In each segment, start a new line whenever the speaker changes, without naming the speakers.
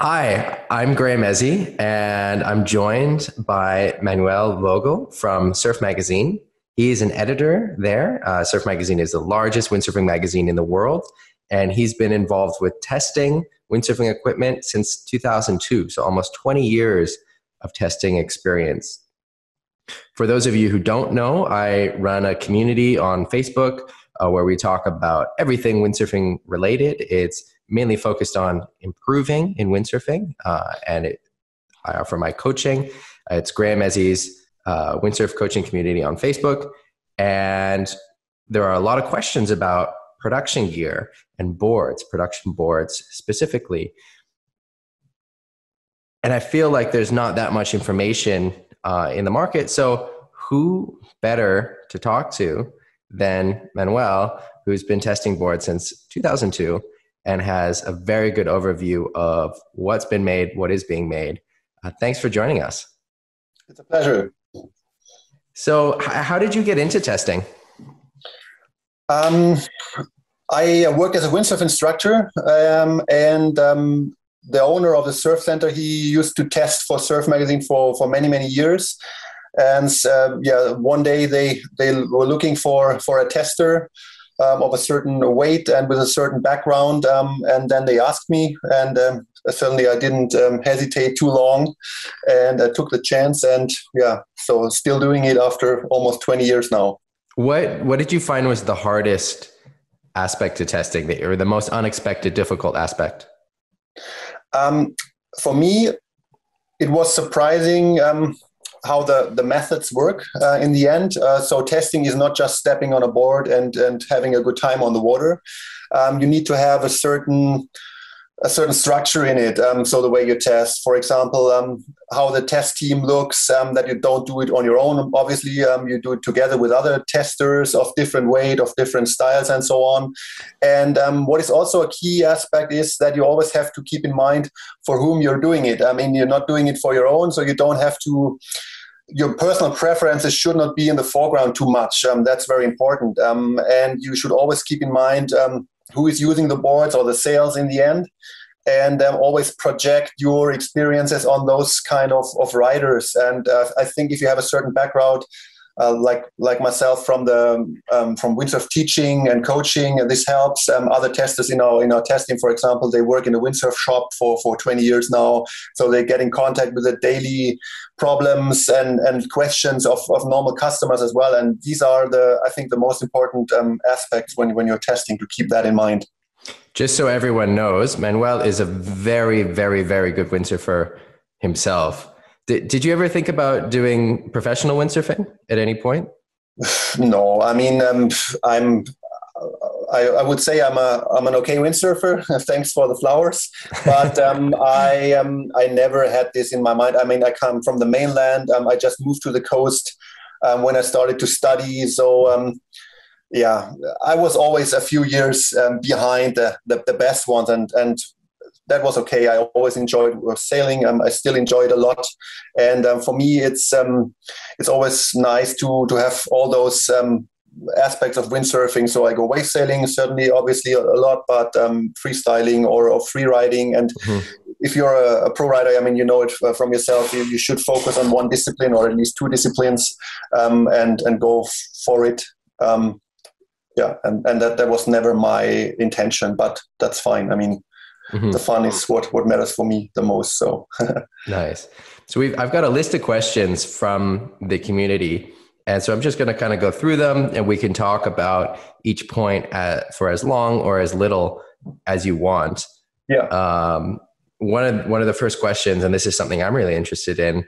Hi, I'm Graham Ezzy, and I'm joined by Manuel Vogel from Surf Magazine. He's an editor there. Surf Magazine is the largest windsurfing magazine in the world, and he's been involved with testing windsurfing equipment since 2002, so almost 20 years of testing experience. For those of you who don't know, I run a community on Facebook where we talk about everything windsurfing related. It's mainly focused on improving in windsurfing, I offer my coaching. It's Graham Ezzy's windsurf coaching community on Facebook, and there are a lot of questions about production gear and boards, production boards specifically. And I feel like there's not that much information in the market. So who better to talk to than Manuel, who's been testing boards since 2002 and has a very good overview of what's been made, what is being made. Thanks for joining us.
It's a pleasure.
So how did you get into testing?
I work as a windsurf instructor, and the owner of the surf center, he used to test for Surf Magazine for many, many years. And one day they were looking for a tester of a certain weight and with a certain background. And then they asked me, and certainly I didn't hesitate too long, and I took the chance. And so still doing it after almost 20 years now.
What did you find was the hardest aspect to testing, or the most unexpected, difficult aspect?
For me, it was surprising how the methods work in the end. So testing is not just stepping on a board and having a good time on the water. You need to have a certain structure in it. So the way you test, for example, how the test team looks, that you don't do it on your own. Obviously, you do it together with other testers of different weight, of different styles, and so on. And what is also a key aspect is that you always have to keep in mind for whom you're doing it. I mean, you're not doing it for your own, so you don't have to. Your personal preferences should not be in the foreground too much. That's very important. And you should always keep in mind who is using the boards or the sails in the end, and always project your experiences on those kind of riders. And I think if you have a certain background, like myself from windsurf teaching and coaching, this helps. Other testers in our testing, for example, they work in a windsurf shop for 20 years now, so they get in contact with the daily problems and questions of normal customers as well. And these are I think the most important aspects when you're testing, to keep that in mind.
Just so everyone knows, Manuel is a very, very, very good windsurfer himself. Did you ever think about doing professional windsurfing at any point?
No, I mean, I would say I'm an okay windsurfer. Thanks for the flowers, but I never had this in my mind. I mean, I come from the mainland. I just moved to the coast when I started to study. So I was always a few years behind the best ones, and that was okay. I always enjoyed sailing. I still enjoy it a lot, and for me, it's always nice to have all those aspects of windsurfing. So I go wave sailing, certainly, obviously a lot, but freestyling or free riding. And if you're a pro rider, I mean, you know it from yourself. You should focus on one discipline or at least two disciplines, and go for it. And that was never my intention, but that's fine. I mean. The fun is what matters for me the most. So
nice. So I've got a list of questions from the community, and so I'm just going to kind of go through them, and we can talk about each point for as long or as little as you want.
Yeah.
One of the first questions, and this is something I'm really interested in.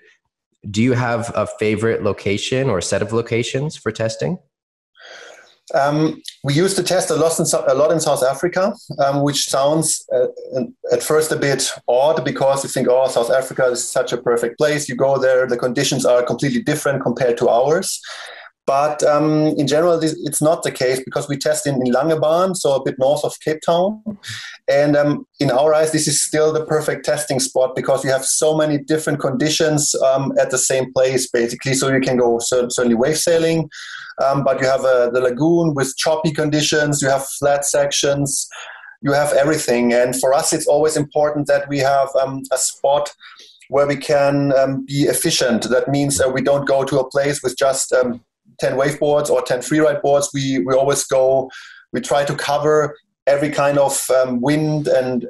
Do you have a favorite location or set of locations for testing?
We used to test a lot in South Africa, which sounds at first a bit odd, because you think, oh, South Africa is such a perfect place. You go there, the conditions are completely different compared to ours. But in general, it's not the case, because we test in Langebaan, so a bit north of Cape Town. And in our eyes, this is still the perfect testing spot, because you have so many different conditions at the same place, basically. So you can go certainly wave sailing, but you have the lagoon with choppy conditions, you have flat sections, you have everything. And for us, it's always important that we have a spot where we can be efficient. That means we don't go to a place with just 10 waveboards or 10 freeride boards. We always go, we try to cover every kind of wind and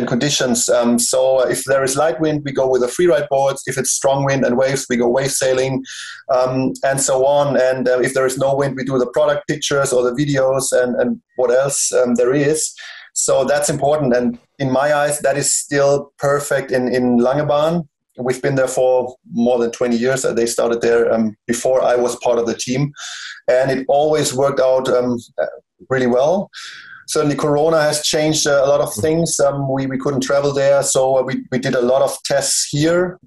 conditions. So if there is light wind, we go with the freeride boards. If it's strong wind and waves, we go wave sailing, and so on. And if there is no wind, we do the product pictures or the videos and what else there is. So that's important. And in my eyes, that is still perfect in Langebahn. We've been there for more than 20 years. They started there before I was part of the team. And it always worked out really well. Certainly Corona has changed a lot of things. We couldn't travel there, so we did a lot of tests here.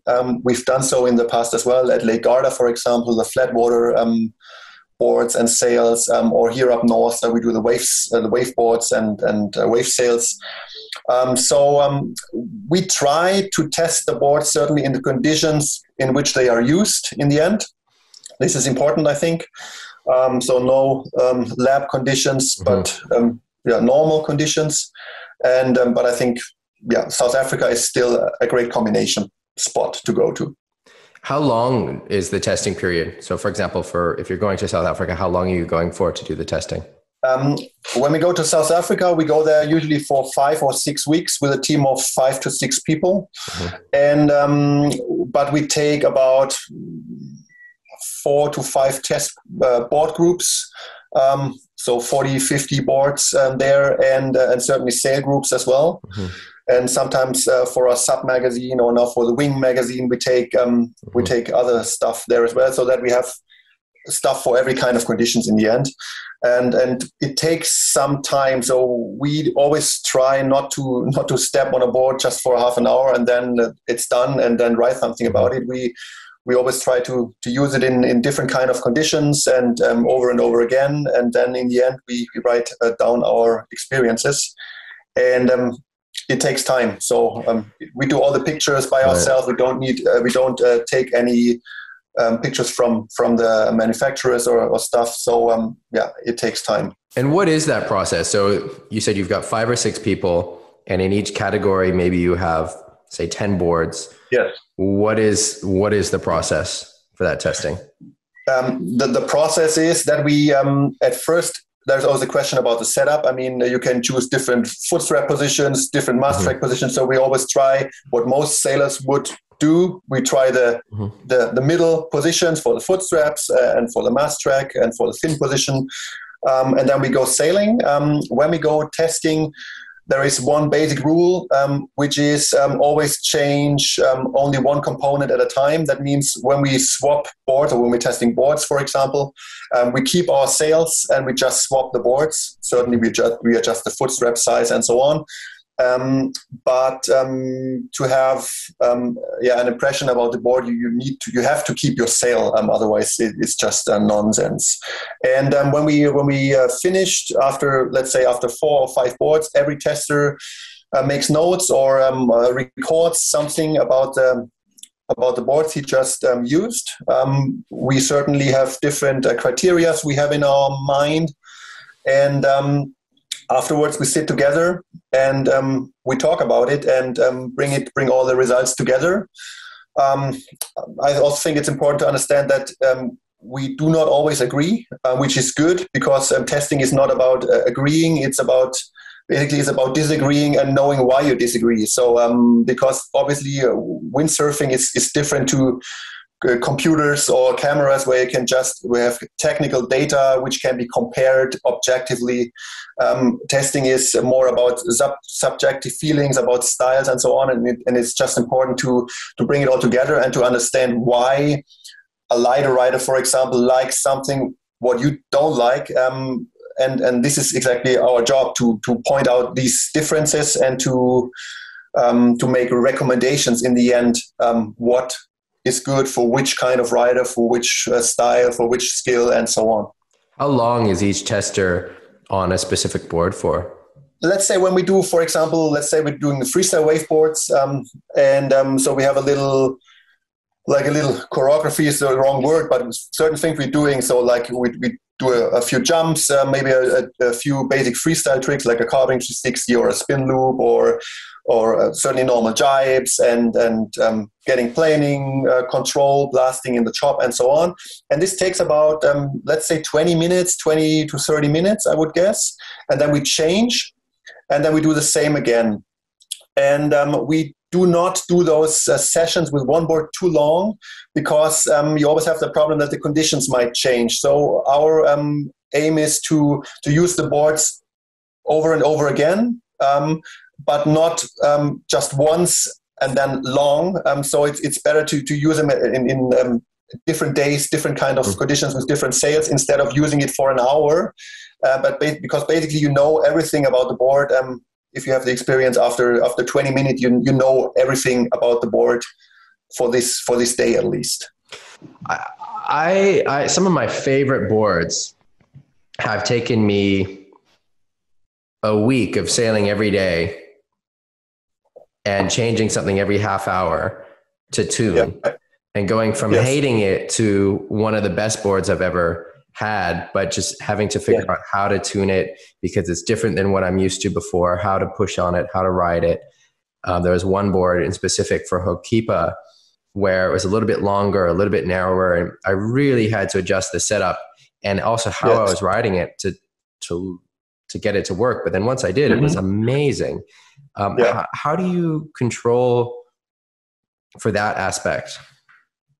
We've done so in the past as well at Lake Garda, for example, the flat water boards and sails, or here up north we do the waves, the wave boards and wave sails. So we try to test the boards certainly in the conditions in which they are used in the end. This is important, I think. So no lab conditions, but normal conditions. And but I think South Africa is still a great combination spot to go to.
How long is the testing period? So, for example, if you're going to South Africa, how long are you going for to do the testing?
When we go to South Africa, we go there usually for 5 or 6 weeks with a team of 5 to 6 people, and but we take about 4 to 5 test board groups, so 40, 50 boards there, and certainly sail groups as well. And sometimes for a sub magazine or now for the Wing magazine, we take other stuff there as well, so that we have stuff for every kind of conditions in the end. And it takes some time, so we always try not to step on a board just for half an hour and then it's done and then write something about it. We always try to use it in different kind of conditions and over and over again. And then in the end, we write down our experiences. And it takes time. So we do all the pictures by ourselves. We don't take any pictures from the manufacturers or stuff. So it takes time.
And what is that process? So you said you've got 5 or 6 people, and in each category, maybe you have, say, 10 boards.
Yes.
What is the process for that testing?
The process is that we, at first, there's always a question about the setup. I mean, you can choose different foot strap positions, different mast track positions. So we always try what most sailors would do. We try the middle positions for the foot straps and for the mast track and for the fin position. And then we go sailing. When we go testing, there is one basic rule, which is always change only one component at a time. That means when we swap boards or when we're testing boards, for example, we keep our sails and we just swap the boards. Certainly we adjust the foot strap size and so on. But to have an impression about the board, you have to keep your sail. Otherwise, it's just nonsense. And when we finished after 4 or 5 boards, every tester makes notes or records something about the boards he just used. We certainly have different criteria we have in our mind, and afterwards, we sit together and we talk about it and bring all the results together. I also think it's important to understand that we do not always agree, which is good because testing is not about agreeing. It's about disagreeing and knowing why you disagree. So because obviously windsurfing is different to computers or cameras where we have technical data which can be compared objectively. Testing is more about subjective feelings, about styles and so on, and it's just important to bring it all together and to understand why a lighter rider, for example, likes something what you don't like, and this is exactly our job to point out these differences and to make recommendations in the end, what is good for which kind of rider, for which style, for which skill, and so on.
How long is each tester on a specific board for?
Let's say when we do, for example, we're doing the freestyle waveboards, and so we have a little choreography is the wrong word, but certain things we're doing. So like we do a few jumps, maybe a few basic freestyle tricks like a carving 360 or a spin loop, or certainly normal jibes and getting planing, control, blasting in the chop, and so on. And this takes about, let's say 20 to 30 minutes, I would guess. And then we change, and then we do the same again. And we do not do those sessions with one board too long, because you always have the problem that the conditions might change. So our aim is to use the boards over and over again, but not just once and then long. So it's better to use them in different days, different kind of conditions with different sails, instead of using it for an hour. Because basically you know everything about the board. If you have the experience after 20 minutes, you know everything about the board for this day at least.
I some of my favorite boards have taken me a week of sailing every day and changing something every half hour to tune, and going from hating it to one of the best boards I've ever had, but just having to figure out how to tune it because it's different than what I'm used to before, how to push on it, how to ride it. There was one board in specific for Hokipa where it was a little bit longer, a little bit narrower, and I really had to adjust the setup and also how I was riding it to get it to work. But then once I did, it was amazing. How do you control for that aspect?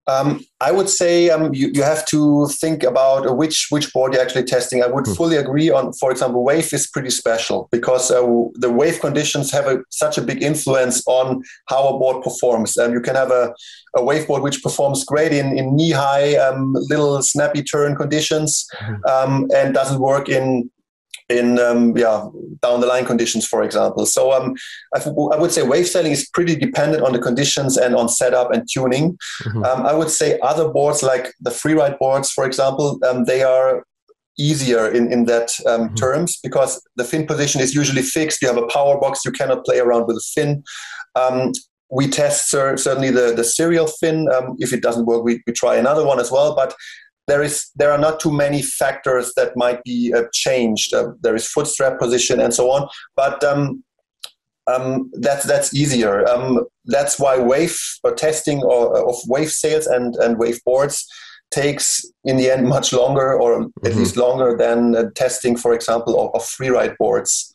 I would say you have to think about which board you're actually testing. I would fully agree on, for example, wave is pretty special because the wave conditions have such a big influence on how a board performs. You can have a wave board which performs great in knee-high, little snappy turn conditions, and doesn't work in down the line conditions, for example. So I would say wave sailing is pretty dependent on the conditions and on setup and tuning. I would say other boards like the freeride boards, for example, they are easier in that terms, because the fin position is usually fixed. You have a power box. You cannot play around with the fin. We test certainly the serial fin. If it doesn't work, we try another one as well. But there are not too many factors that might be changed. There is foot strap position and so on, but that's easier. That's why wave or testing of wave sails and wave boards takes in the end much longer, or at least longer than testing, for example, of freeride boards.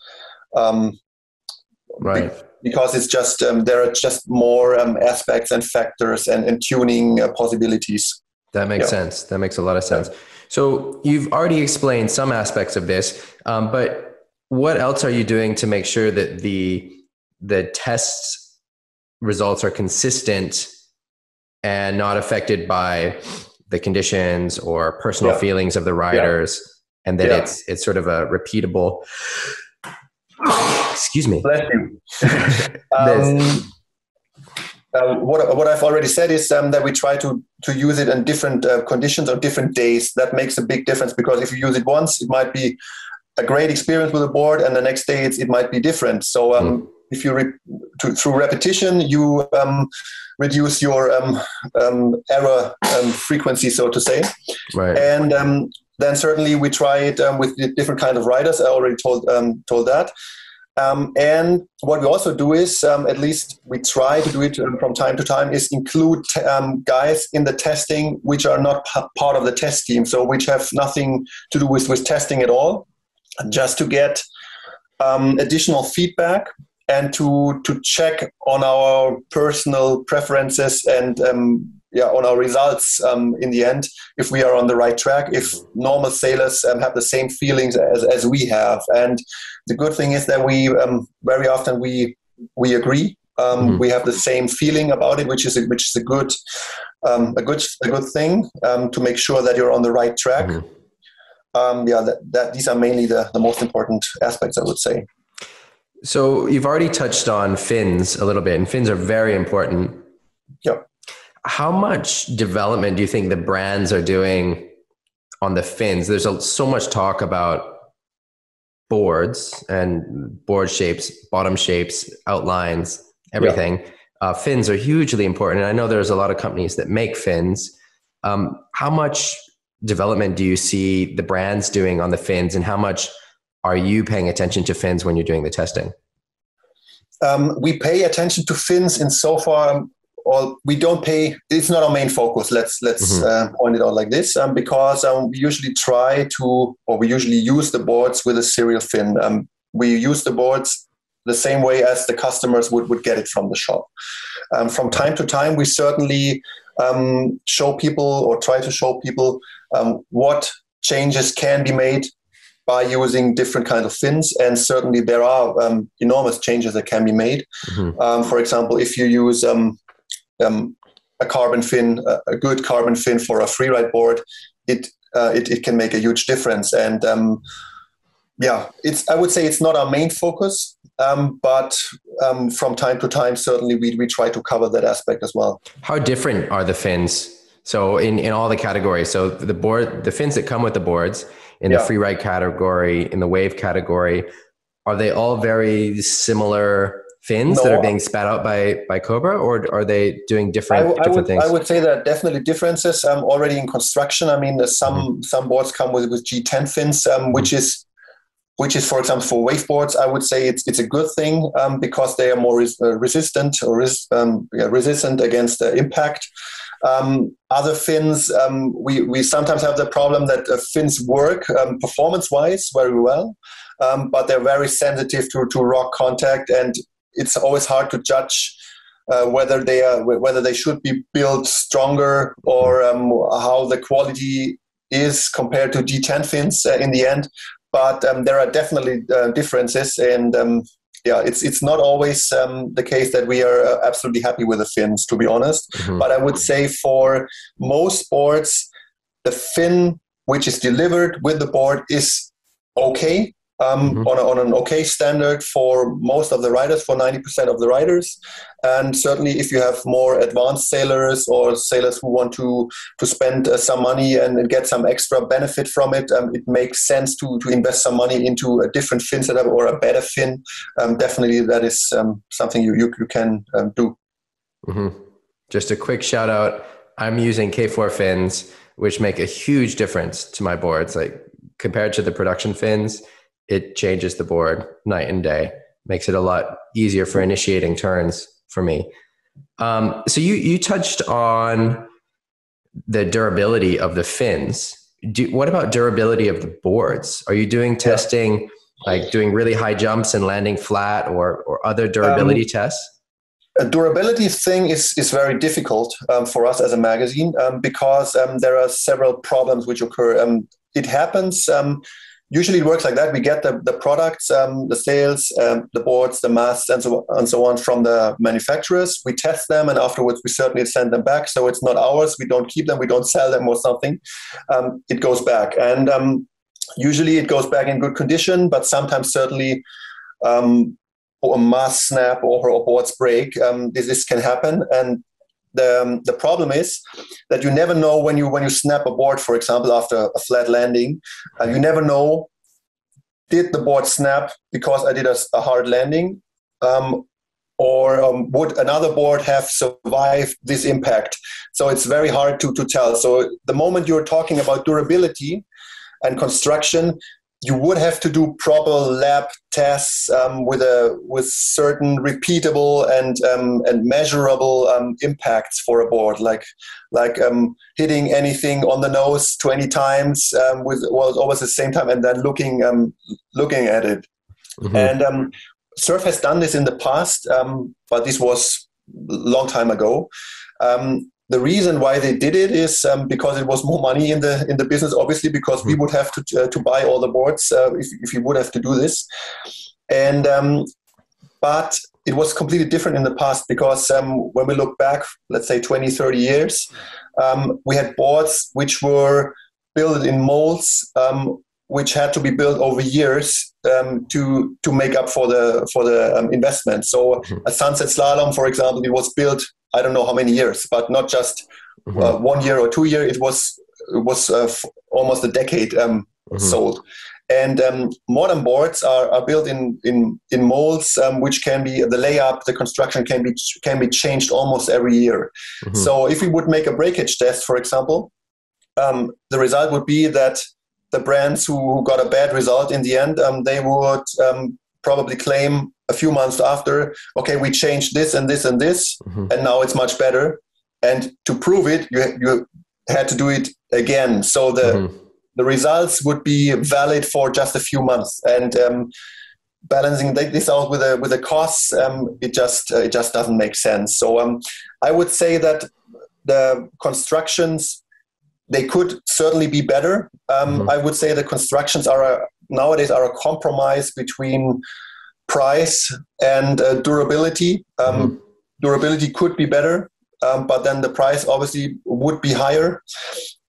Right.
Because it's just there are just more aspects and factors and tuning possibilities.
That makes sense. That makes a lot of sense. So you've already explained some aspects of this, but what else are you doing to make sure that the test results are consistent and not affected by the conditions or personal feelings of the riders, and that it's sort of a repeatable? Excuse me.
Bless you. What I've already said is that we try to use it in different conditions on different days. That makes a big difference, because if you use it once, it might be a great experience with the board, and the next day it might be different. So if you through repetition, you reduce your error frequency, so to say.
Right.
And then certainly we try it with different kind of riders. I already told that. And what we also do is, at least we try to do it from time to time, is include guys in the testing which are not part of the test team, so which have nothing to do with testing at all, just to get additional feedback and to check on our personal preferences and on our results in the end, if we are on the right track, if normal sailors have the same feelings as we have. And the good thing is that we very often we agree. We have the same feeling about it, which is a good thing to make sure that you're on the right track. These are mainly the most important aspects, I would say.
So you've already touched on fins a little bit, and fins are very important.
Yep.
How much development do you think the brands are doing on the fins? There's so much talk about boards and board shapes, bottom shapes, outlines, everything. Fins are hugely important. And I know there's a lot of companies that make fins. How much development do you see the brands doing on the fins, and how much are you paying attention to fins when you're doing the testing?
We pay attention to fins in so far, or we don't pay. It's not our main focus. Let's point it out like this, because we usually we usually use the boards with a serial fin. We use the boards the same way as the customers would get it from the shop. From time to time, we certainly show people or try to show people what changes can be made by using different kinds of fins. And certainly there are enormous changes that can be made. For example, if you use a carbon fin, a good carbon fin for a freeride board, it can make a huge difference. And I would say it's not our main focus, but from time to time, certainly we try to cover that aspect as well.
How different are the fins? So in all the categories, so the fins that come with the boards, in the freeride category, in the wave category, are they all very similar fins that are being spat out by Cobra, or are they doing different things?
I would say there are definitely differences already in construction. I mean, some boards come with G10 fins, which is, for example, for wave boards, I would say it's a good thing because they are more resistant against impact. Other fins, we sometimes have the problem that fins work performance-wise very well, but they're very sensitive to rock contact, and it's always hard to judge whether they should be built stronger or how the quality is compared to G10 fins in the end. But there are definitely differences, and it's not always the case that we are absolutely happy with the fins, to be honest. But I would say for most boards, the fin which is delivered with the board is okay, on an okay standard for most of the riders, for 90% of the riders. And certainly if you have more advanced sailors or sailors who want to spend some money and get some extra benefit from it, it makes sense to invest some money into a different fin setup or a better fin. Definitely that is something you can do.
Just a quick shout out. I'm using K4 fins, which make a huge difference to my boards. Like compared to the production fins, it changes the board night and day, makes it a lot easier for initiating turns for me. So you touched on the durability of the fins. What about durability of the boards? Are you doing testing, like doing really high jumps and landing flat, or other durability tests?
A durability thing is very difficult for us as a magazine because there are several problems which occur. It happens. Usually it works like that. We get the products, the sails, the boards, the masts, and so on from the manufacturers. We test them, and afterwards we certainly send them back. So it's not ours. We don't keep them. We don't sell them or something. It goes back. And usually it goes back in good condition, but sometimes certainly or a mast snap or boards break. This can happen. And the problem is that you never know when you snap a board, for example, after a flat landing, you never know, did the board snap because I did a hard landing, or would another board have survived this impact? So it's very hard to tell. So the moment you're talking about durability and construction, you would have to do proper lab tests with certain repeatable and measurable impacts for a board, like hitting anything on the nose 20 times with always the same time, and then looking at it. And Surf has done this in the past, but this was a long time ago. The reason why they did it is because it was more money in the business, obviously, because we would have to buy all the boards if you would have to do this. And but it was completely different in the past because when we look back, let's say 20, 30 years, we had boards which were built in molds, which had to be built over years to make up for the investment. So a Sunset Slalom, for example, it was built, I don't know how many years, but not just 1 year or 2 years. It was almost a decade sold. And modern boards are built in molds, which can be the layup, the construction can be changed almost every year. So if we would make a breakage test, for example, the result would be that the brands who got a bad result in the end, they would probably claim a few months after, okay, we changed this and this and this, and now it's much better. And to prove it, you had to do it again. So the results would be valid for just a few months. And balancing this out with the costs, it just doesn't make sense. So I would say that the constructions, they could certainly be better. I would say the constructions nowadays are a compromise between price and durability. Durability could be better, but then the price obviously would be higher.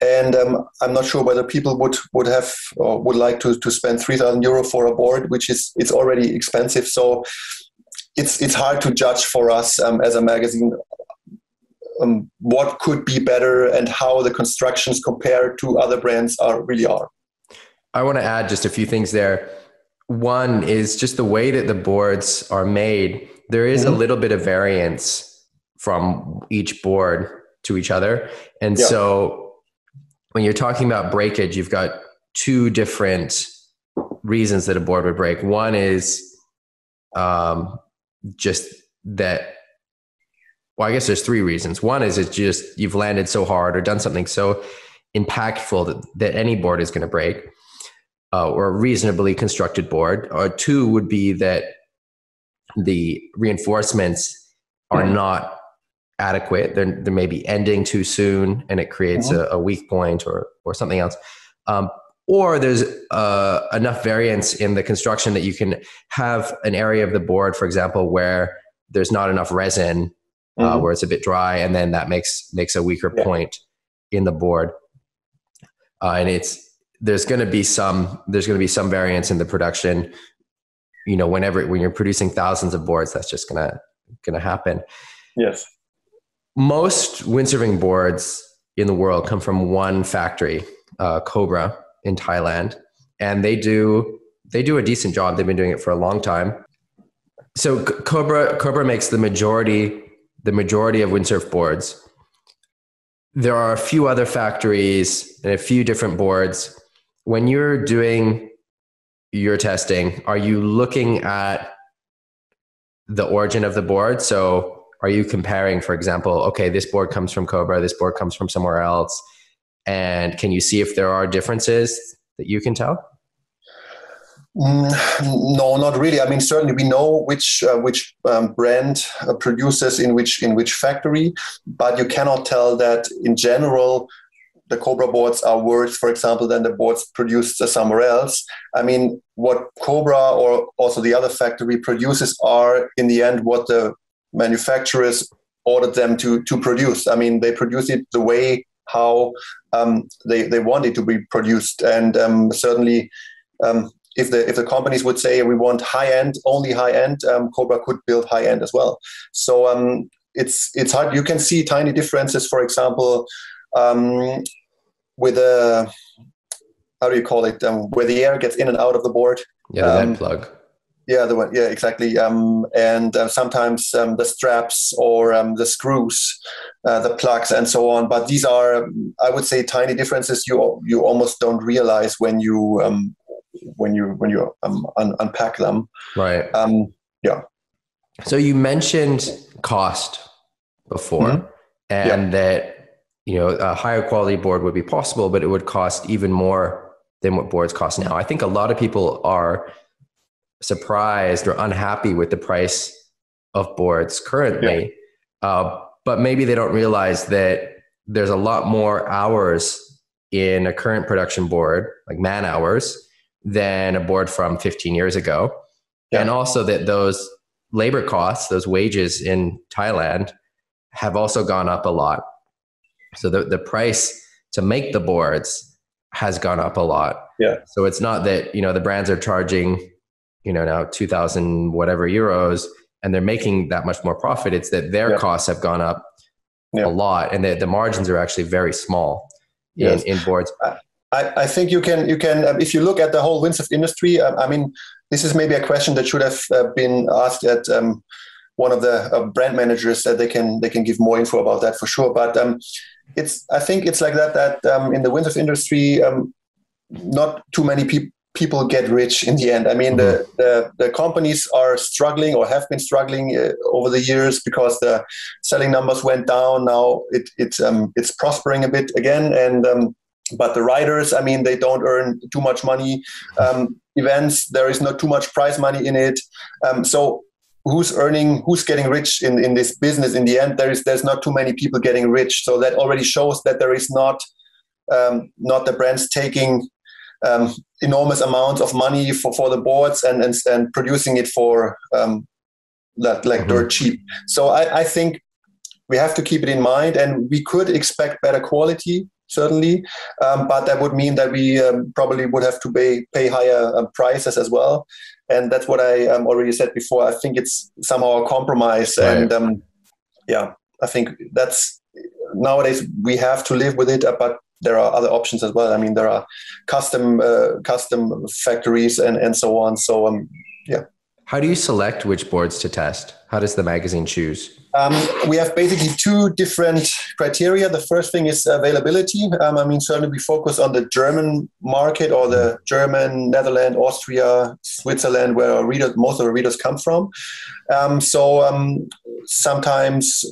And I'm not sure whether people would have or would like to spend 3,000 euro for a board, it's already expensive. So it's hard to judge for us as a magazine what could be better and how the constructions compared to other brands really are.
I want to add just a few things there. One is just the way that the boards are made. There is a little bit of variance from each board to each other. And so when you're talking about breakage, you've got two different reasons that a board would break. One is just that, well, I guess there's three reasons. One is it's just you've landed so hard or done something so impactful that any board is going to break, or a reasonably constructed board. Or two would be that the reinforcements are not adequate. They may be ending too soon and it creates a weak point or something else. Or there's enough variance in the construction that you can have an area of the board, for example, where there's not enough resin, where it's a bit dry, and then that makes a weaker point in the board. And there's going to be some variance in the production. You know, when you're producing thousands of boards, that's just gonna happen.
Yes.
Most windsurfing boards in the world come from one factory, Cobra in Thailand, and they do a decent job. They've been doing it for a long time. So Cobra makes the majority of windsurf boards. There are a few other factories and a few different boards. When you're doing your testing, are you looking at the origin of the board? So are you comparing, for example, okay, this board comes from Cobra, this board comes from somewhere else, and can you see if there are differences that you can tell?
No, not really. I mean, certainly we know which brand produces in which factory, but you cannot tell that in general the Cobra boards are worse, for example, than the boards produced somewhere else. I mean, what Cobra or also the other factory produces are in the end what the manufacturers ordered them to produce. I mean, they produce it the way how they want it to be produced, and certainly. If the companies would say we want high end, only high end, Cobra could build high end as well. So it's hard. You can see tiny differences. For example, with a how do you call it? Where the air gets in and out of the board.
Yeah, the vent plug.
Yeah, the one. Yeah, exactly. And sometimes the straps or the screws, the plugs, and so on. But these are, I would say, tiny differences. You almost don't realize when you unpack them.
Right.
Yeah.
So you mentioned cost before, and that a higher quality board would be possible, but it would cost even more than what boards cost now. I think a lot of people are surprised or unhappy with the price of boards currently, but maybe they don't realize that there's a lot more hours in a current production board, like man hours, than a board from 15 years ago. Yeah. And also that those labor costs, those wages in Thailand have also gone up a lot. So the price to make the boards has gone up a lot.
Yeah.
So it's not that, the brands are charging, now 2,000 whatever euros and they're making that much more profit. It's that their costs have gone up a lot, and the margins are actually very small in boards.
I think you can if you look at the whole windsurf industry, I mean, this is maybe a question that should have been asked at one of the brand managers that they can give more info about that for sure. But I think it's like that in the windsurf industry, not too many people get rich in the end. I mean, the companies are struggling or have been struggling over the years because the selling numbers went down. Now it's prospering a bit again, and but the riders, I mean, they don't earn too much money. Events, there is not too much prize money in it. So who's getting rich in this business in the end? There's not too many people getting rich. So that already shows that there is not the brands taking enormous amounts of money for the boards and producing it for that like dirt cheap. So I think we have to keep it in mind, and we could expect better quality, certainly, but that would mean that we probably would have to pay higher prices as well. And that's what I already said before. I think it's somehow a compromise. Right. And I think that's nowadays we have to live with it, but there are other options as well. I mean, there are custom factories and so on. So,
How do you select which boards to test? How does the magazine choose?
We have basically two different criteria. The first thing is availability. I mean, certainly we focus on the German market, or the German, Netherlands, Austria, Switzerland, where most of the readers come from. Sometimes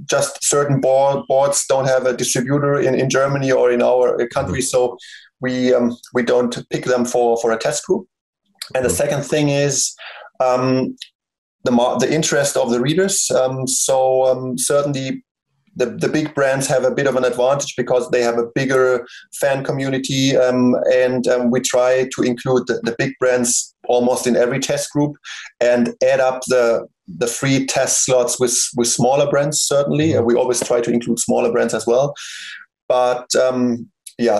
just certain boards don't have a distributor in Germany or in our country, so we don't pick them for a test group. And the second thing is the interest of the readers. Certainly the big brands have a bit of an advantage because they have a bigger fan community, and we try to include the big brands almost in every test group and add up the free test slots with smaller brands. Certainly, we always try to include smaller brands as well. But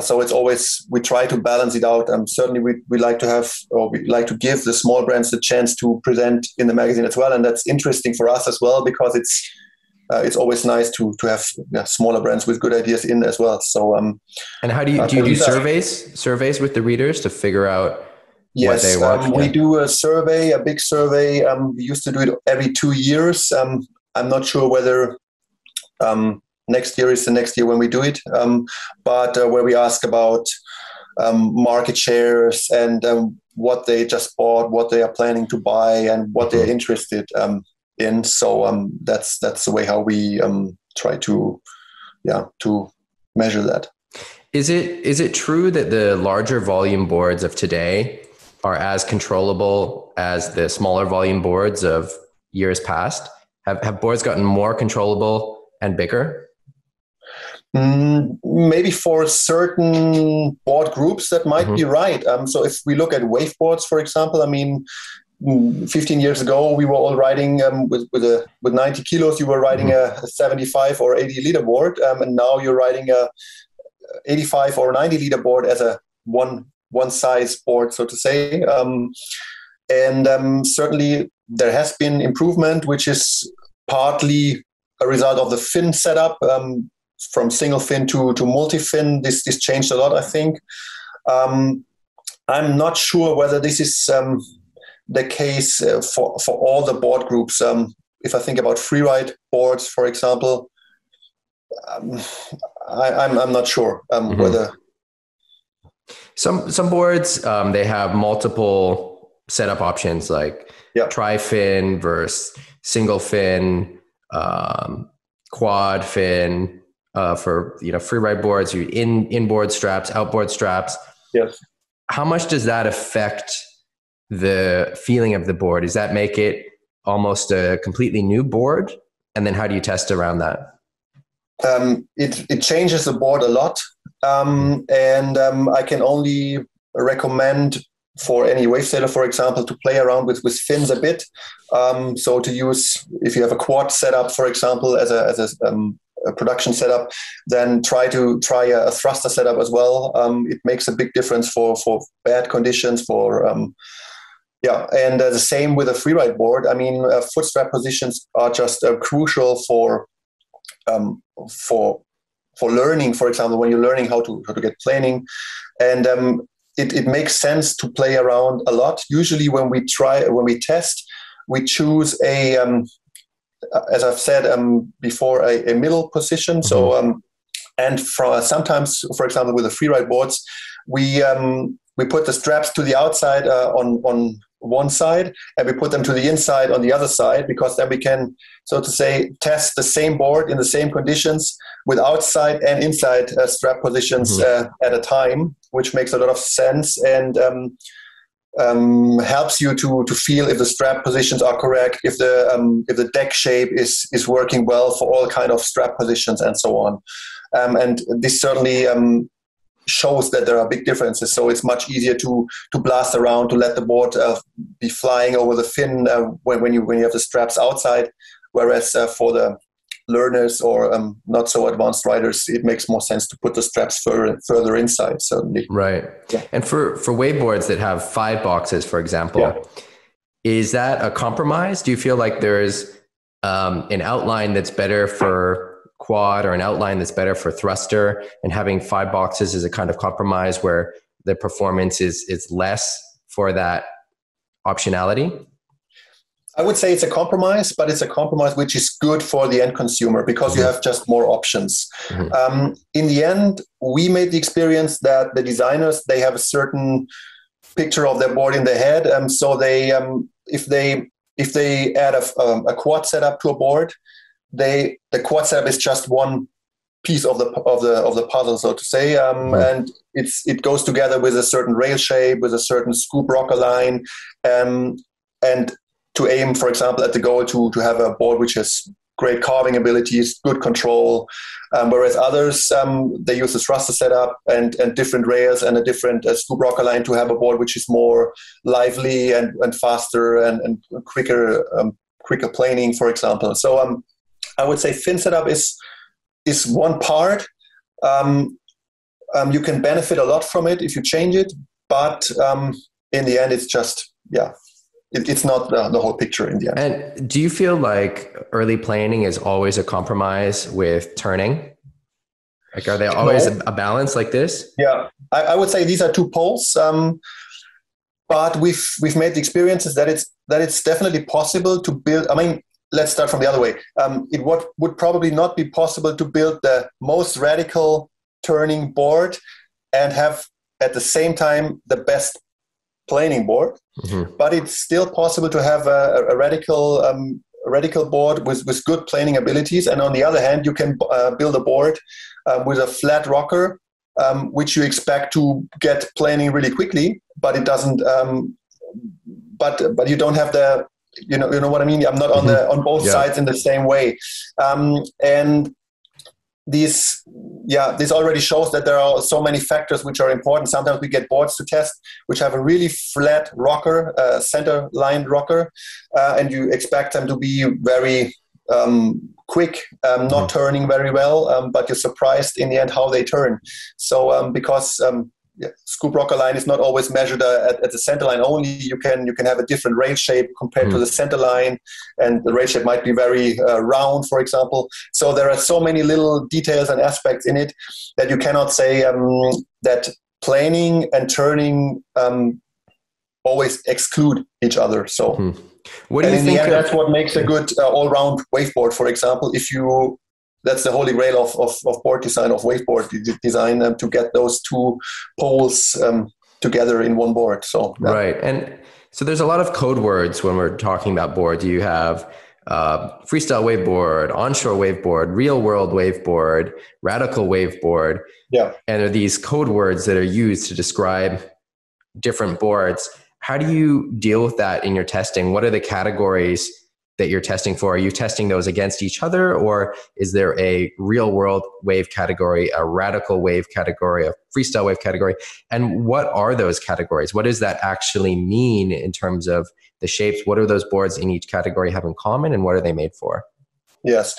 so it's always, we try to balance it out. Certainly we like to give the small brands the chance to present in the magazine as well. And that's interesting for us as well, because it's always nice to have smaller brands with good ideas in as well. So,
and how do you do surveys with the readers to figure out what they want?
We do a big survey. We used to do it every 2 years. I'm not sure whether, next year is the next year when we do it, but where we ask about market shares and what they just bought, what they are planning to buy, and what they're interested in. So that's the way how we try to measure that.
Is it true that the larger volume boards of today are as controllable as the smaller volume boards of years past? Have boards gotten more controllable and bigger?
Maybe for certain board groups that might be right. So if we look at wave boards, for example, I mean, 15 years ago we were all riding with 90 kilos. You were riding a 75 or 80 liter board, and now you're riding a 85 or 90 liter board as a one size board, so to say. And certainly there has been improvement, which is partly a result of the fin setup. From single fin to multi-fin, this changed a lot, I think. I'm not sure whether this is the case for all the board groups. If I think about freeride boards, for example, I'm not sure whether.
Some boards, they have multiple setup options, like tri-fin versus single fin, quad fin. For freeride boards, you inboard straps, outboard straps.
Yes.
How much does that affect the feeling of the board? Does that make it almost a completely new board? And then how do you test around that?
It changes the board a lot, and I can only recommend for any wave sailor, for example, to play around with fins a bit. So to use, if you have a quad setup, for example, as a production setup, then try a thruster setup as well. It makes a big difference for bad conditions, and the same with a freeride board. I mean, foot strap positions are just crucial for learning. For example, when you're learning how to get planing, and it makes sense to play around a lot. Usually when we test, we choose a as I've said before, a middle position.
Mm-hmm.
So and sometimes, for example, with the freeride boards, we put the straps to the outside on one side, and we put them to the inside on the other side, because then we can, so to say, test the same board in the same conditions with outside and inside strap positions at a time, which makes a lot of sense and helps you to feel if the strap positions are correct, if the deck shape is working well for all kind of strap positions and so on. And this certainly shows that there are big differences. So it's much easier to blast around, to let the board be flying over the fin when you have the straps outside. Whereas for the learners or not so advanced riders, it makes more sense to put the straps further inside, certainly.
Right. Yeah. And for waveboards that have 5 boxes, for example, is that a compromise? Do you feel like there's an outline that's better for quad or an outline that's better for thruster, and having 5 boxes is a kind of compromise where the performance is less for that optionality?
I would say it's a compromise, but it's a compromise which is good for the end consumer, because you have just more options. Mm-hmm. In the end, we made the experience that the designers, they have a certain picture of their board in their head. So they, if they add a quad setup to a board, the quad setup is just one piece of the puzzle, so to say, and it goes together with a certain rail shape, with a certain scoop rocker line, and to aim, for example, at the goal to have a board which has great carving abilities, good control, whereas others, they use a thruster setup and different rails and a different scoop rocker line to have a board which is more lively and faster and quicker planing, for example. So I would say fin setup is one part. You can benefit a lot from it if you change it, but in the end, it's just, it's not the whole picture in the end.
And do you feel like early planing is always a compromise with turning? Like, are they always a balance like this?
Yeah, I would say these are two poles. But we've made the experiences that it's definitely possible to build. I mean, let's start from the other way. It would probably not be possible to build the most radical turning board and have at the same time the best planing board, but it's still possible to have a radical board with good planing abilities. And on the other hand, you can build a board with a flat rocker, which you expect to get planing really quickly, but it doesn't. But you don't have the, you know what I mean. I'm not on both sides in the same way, and this already shows that there are so many factors which are important. Sometimes we get boards to test which have a really flat rocker, center line rocker, and you expect them to be very quick, not turning very well, but you're surprised in the end how they turn. So because scoop rocker line is not always measured at the center line only. You can have a different rail shape compared to the center line, and the rail shape might be very round, for example. So there are so many little details and aspects in it that you cannot say that planing and turning always exclude each other. So,
what do you think?
That's what makes a good all-round waveboard, for example. That's the holy grail of board design, of waveboard design, to get those two poles together in one board. So
right, and so there's a lot of code words when we're talking about boards. You have freestyle waveboard, onshore waveboard, real world waveboard, radical waveboard. Yeah, and there are these code words that are used to describe different boards. How do you deal with that in your testing? What are the categories that you're testing for? Are you testing those against each other, or is there a real world wave category, a radical wave category, a freestyle wave category? And what are those categories? What does that actually mean in terms of the shapes? What do those boards in each category have in common, and what are they made for?
Yes.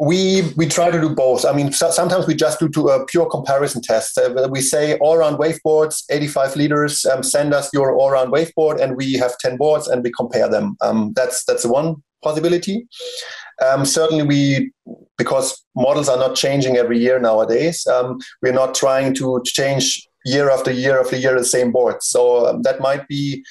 We try to do both. I mean, sometimes we just do a pure comparison test. We say all-round waveboards, 85 liters, send us your all-round waveboard, and we have 10 boards, and we compare them. That's one possibility. Certainly because models are not changing every year nowadays, we're not trying to change year after year after year the same board. So that might be...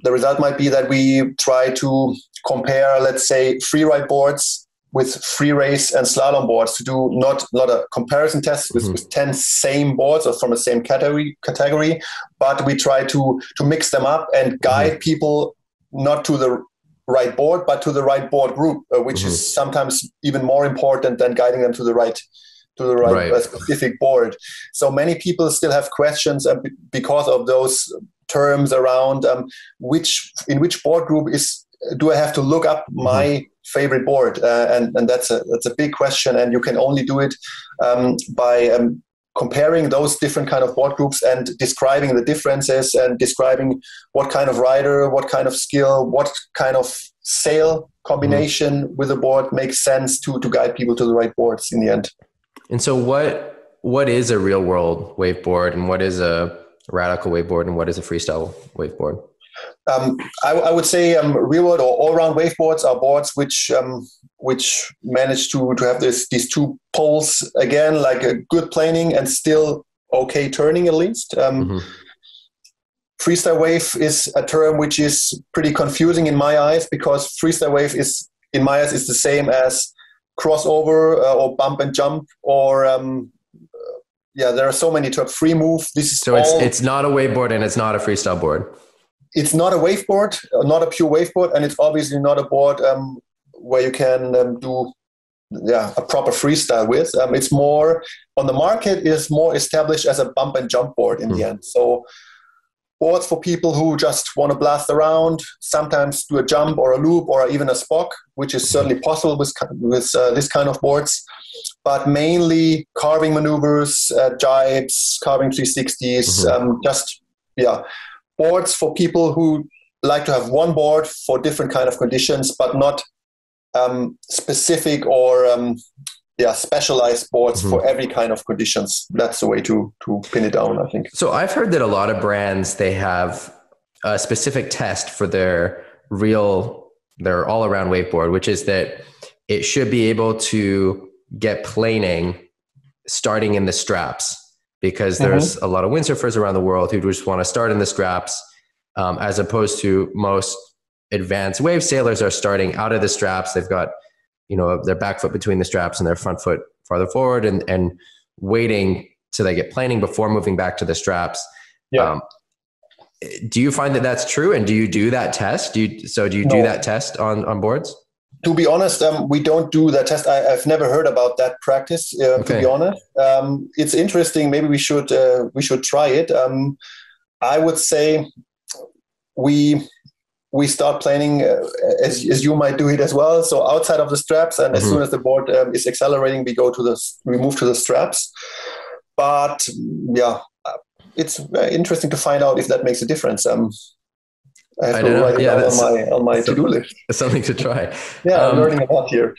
the result might be that we try to compare, let's say, free ride boards with free race and slalom boards, to do not a comparison test with 10 same boards or from the same category, but we try to mix them up and guide people not to the right board, but to the right board group, which is sometimes even more important than guiding them to the right specific board. So many people still have questions because of those terms around in which board group do I have to look up my favorite board, and that's a big question, and you can only do it by comparing those different kind of board groups and describing the differences and describing what kind of rider, what kind of skill, what kind of sail combination with the board makes sense to guide people to the right boards in the end.
And so what is a real world waveboard, and what is a radical waveboard, and what is a freestyle waveboard?
I would say real world or all round waveboards are boards which manage to have these two poles again, like a good planing and still okay turning at least. Freestyle wave is a term which is pretty confusing in my eyes, because freestyle wave is, in my eyes, is the same as crossover or bump and jump, or there are so many terms. Free move.
It's not a waveboard and it's not a freestyle board.
It's not a waveboard, not a pure waveboard, and it's obviously not a board where you can do a proper freestyle with. It's more on the market, is more established as a bump and jump board in the end. So boards for people who just want to blast around, sometimes do a jump or a loop or even a spock, which is certainly possible with this kind of boards, but mainly carving maneuvers, jibes, carving 360s, boards for people who like to have one board for different kind of conditions, but not specific or specialized boards for every kind of conditions. That's the way to pin it down, I think.
So I've heard that a lot of brands, they have a specific test for their all-around waveboard, which is that it should be able to get planing starting in the straps, because there's a lot of windsurfers around the world who just want to start in the straps, as opposed to most advanced wave sailors are starting out of the straps. They've got, their back foot between the straps and their front foot farther forward, and waiting till they get planing before moving back to the straps. Yeah. Do you find that that's true? And do you do that test? Do you do that test on boards?
To be honest, we don't do that test. I've never heard about that practice. To be honest, it's interesting. Maybe we should try it. I would say we start planing as you might do it as well. So outside of the straps, and as soon as the board is accelerating, we move to the straps. But it's interesting to find out if that makes a difference. I have to write it down on my to-do list.
Something to try.
I'm learning a lot here.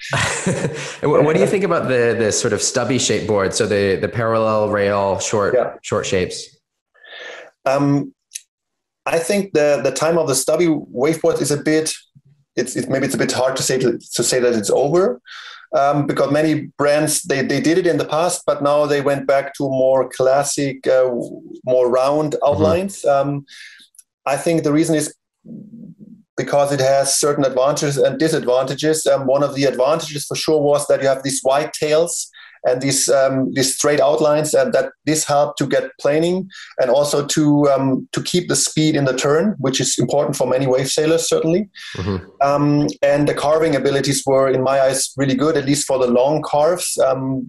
What do you think about the sort of stubby shape board? So the parallel rail, short shapes.
I think the time of the stubby waveboard is maybe it's a bit hard to say that it's over, because many brands they did it in the past, but now they went back to more classic, more round outlines. I think the reason is because it has certain advantages and disadvantages. One of the advantages for sure was that you have these wide tails and these straight outlines, and that this helped to get planing and also to keep the speed in the turn, which is important for many wave sailors, certainly. And the carving abilities were, in my eyes, really good, at least for the long carves,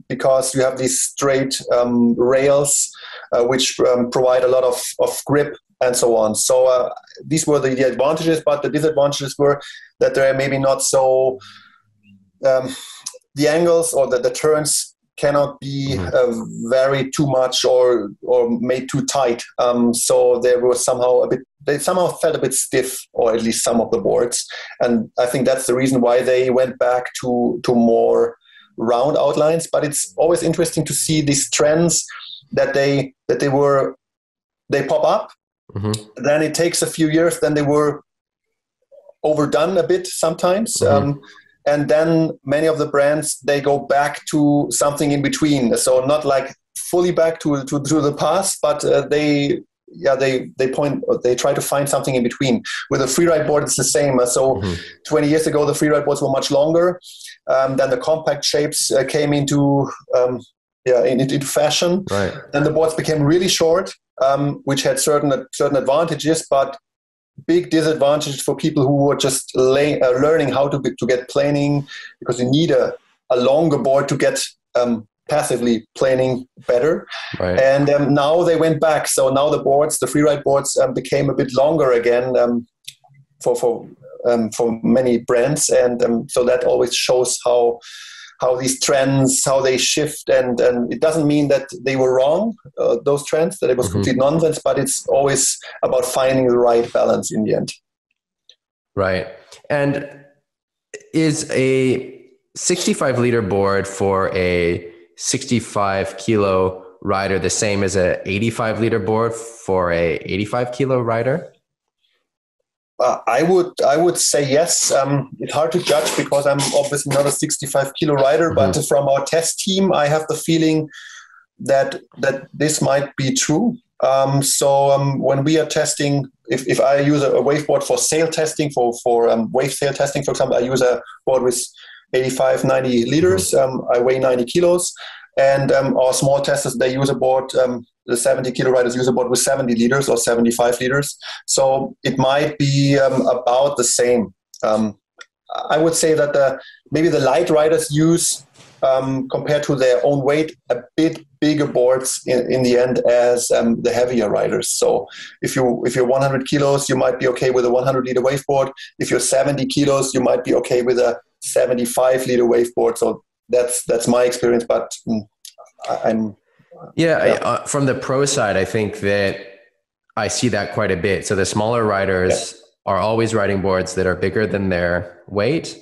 because you have these straight rails, which provide a lot of grip and so on. So these were the advantages, but the disadvantages were that they're maybe not so, the angles or the turns cannot be vary too much or made too tight. So they were somehow felt a bit stiff, or at least some of the boards. And I think that's the reason why they went back to more round outlines. But it's always interesting to see these trends that they pop up. Then it takes a few years, then they were overdone a bit sometimes. And then many of the brands, they go back to something in between. So not like fully back to the past, but they they try to find something in between. With a freeride board, it's the same. So 20 years ago, the freeride boards were much longer. Then the compact shapes came into fashion.
Right.
Then the boards became really short, which had certain advantages, but big disadvantages for people who were just learning how to get planing, because you need a longer board to get passively planing better.
Right.
And now they went back. So now the freeride boards became a bit longer again for many brands. And so that always shows how these trends, how they shift. And it doesn't mean that they were wrong, those trends, that it was complete nonsense, but it's always about finding the right balance in the end.
Right. And is a 65 liter board for a 65 kilo rider the same as a 85 liter board for a 85 kilo rider?
I would say yes. It's hard to judge because I'm obviously not a 65 kilo rider, but from our test team, I have the feeling that this might be true. When we are testing, if I use a waveboard for sail testing, for wave sail testing, for example, I use a board with 85, 90 liters. I weigh 90 kilos. And our small testers, they use a board, the 70 kilo riders use a board with 70 liters or 75 liters. So it might be about the same. I would say that maybe the light riders use, compared to their own weight, a bit bigger boards in the end as the heavier riders. So if you're 100 kilos, you might be okay with a 100 liter waveboard. If you're 70 kilos, you might be okay with a 75 liter waveboard. So that's my experience, but I'm
from the pro side, I think that I see that quite a bit. So the smaller riders are always riding boards that are bigger than their weight,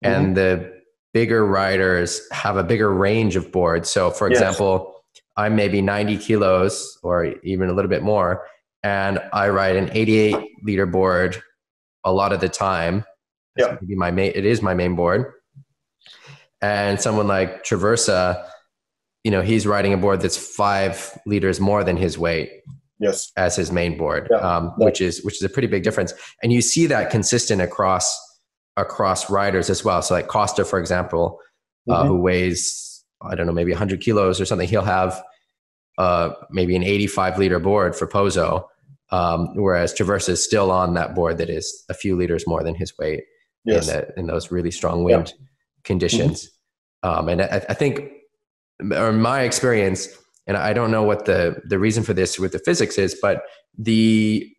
and the bigger riders have a bigger range of boards. So for example, I'm maybe 90 kilos or even a little bit more, and I ride an 88 liter board a lot of the time.
Yeah.
It is my main board. And someone like Traversa, he's riding a board that's 5 liters more than his weight as his main board, which is a pretty big difference. And you see that consistent across riders as well. So like Costa, for example, who weighs, I don't know, maybe 100 kilos or something, he'll have maybe an 85 liter board for Pozo, whereas Traversa is still on that board that is a few liters more than his weight in those really strong wind conditions. And I think, or my experience, and I don't know what the reason for this with the physics is, but the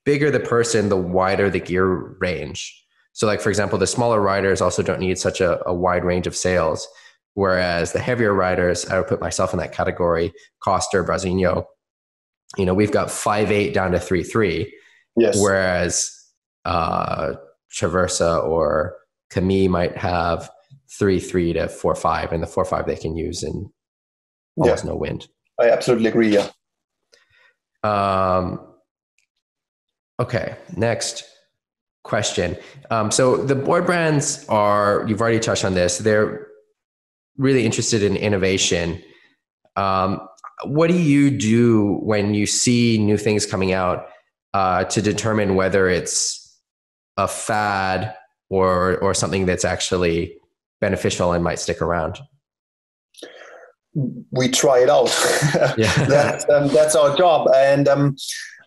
bigger the person, the wider the gear range. So like, for example, the smaller riders also don't need such a wide range of sails, whereas the heavier riders, I would put myself in that category, Costa, Brasinho, we've got 5.8 down to 3.3, whereas Traversa or Camille might have 3.3 to 4.5, and the 4.5 they can use in almost no wind.
I absolutely agree. Yeah.
Okay. Next question. So the board brands you've already touched on this, they're really interested in innovation. What do you do when you see new things coming out to determine whether it's a fad or something that's actually beneficial and might stick around?
We try it out. That's our job. And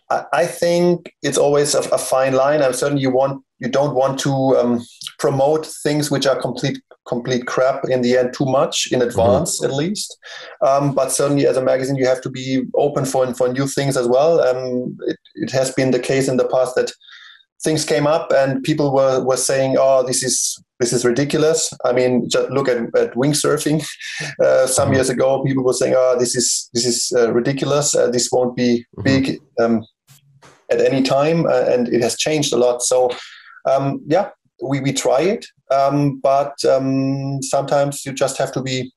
I think it's always a fine line. And certainly you don't want to promote things which are complete crap in the end too much in advance, at least. But certainly as a magazine, you have to be open for new things as well. It has been the case in the past that things came up and people were saying, "Oh, this is ridiculous." I mean, just look at windsurfing. Some years ago, people were saying, "Oh, this is ridiculous. This won't be big at any time," and it has changed a lot. So, we try it, but sometimes you just have to be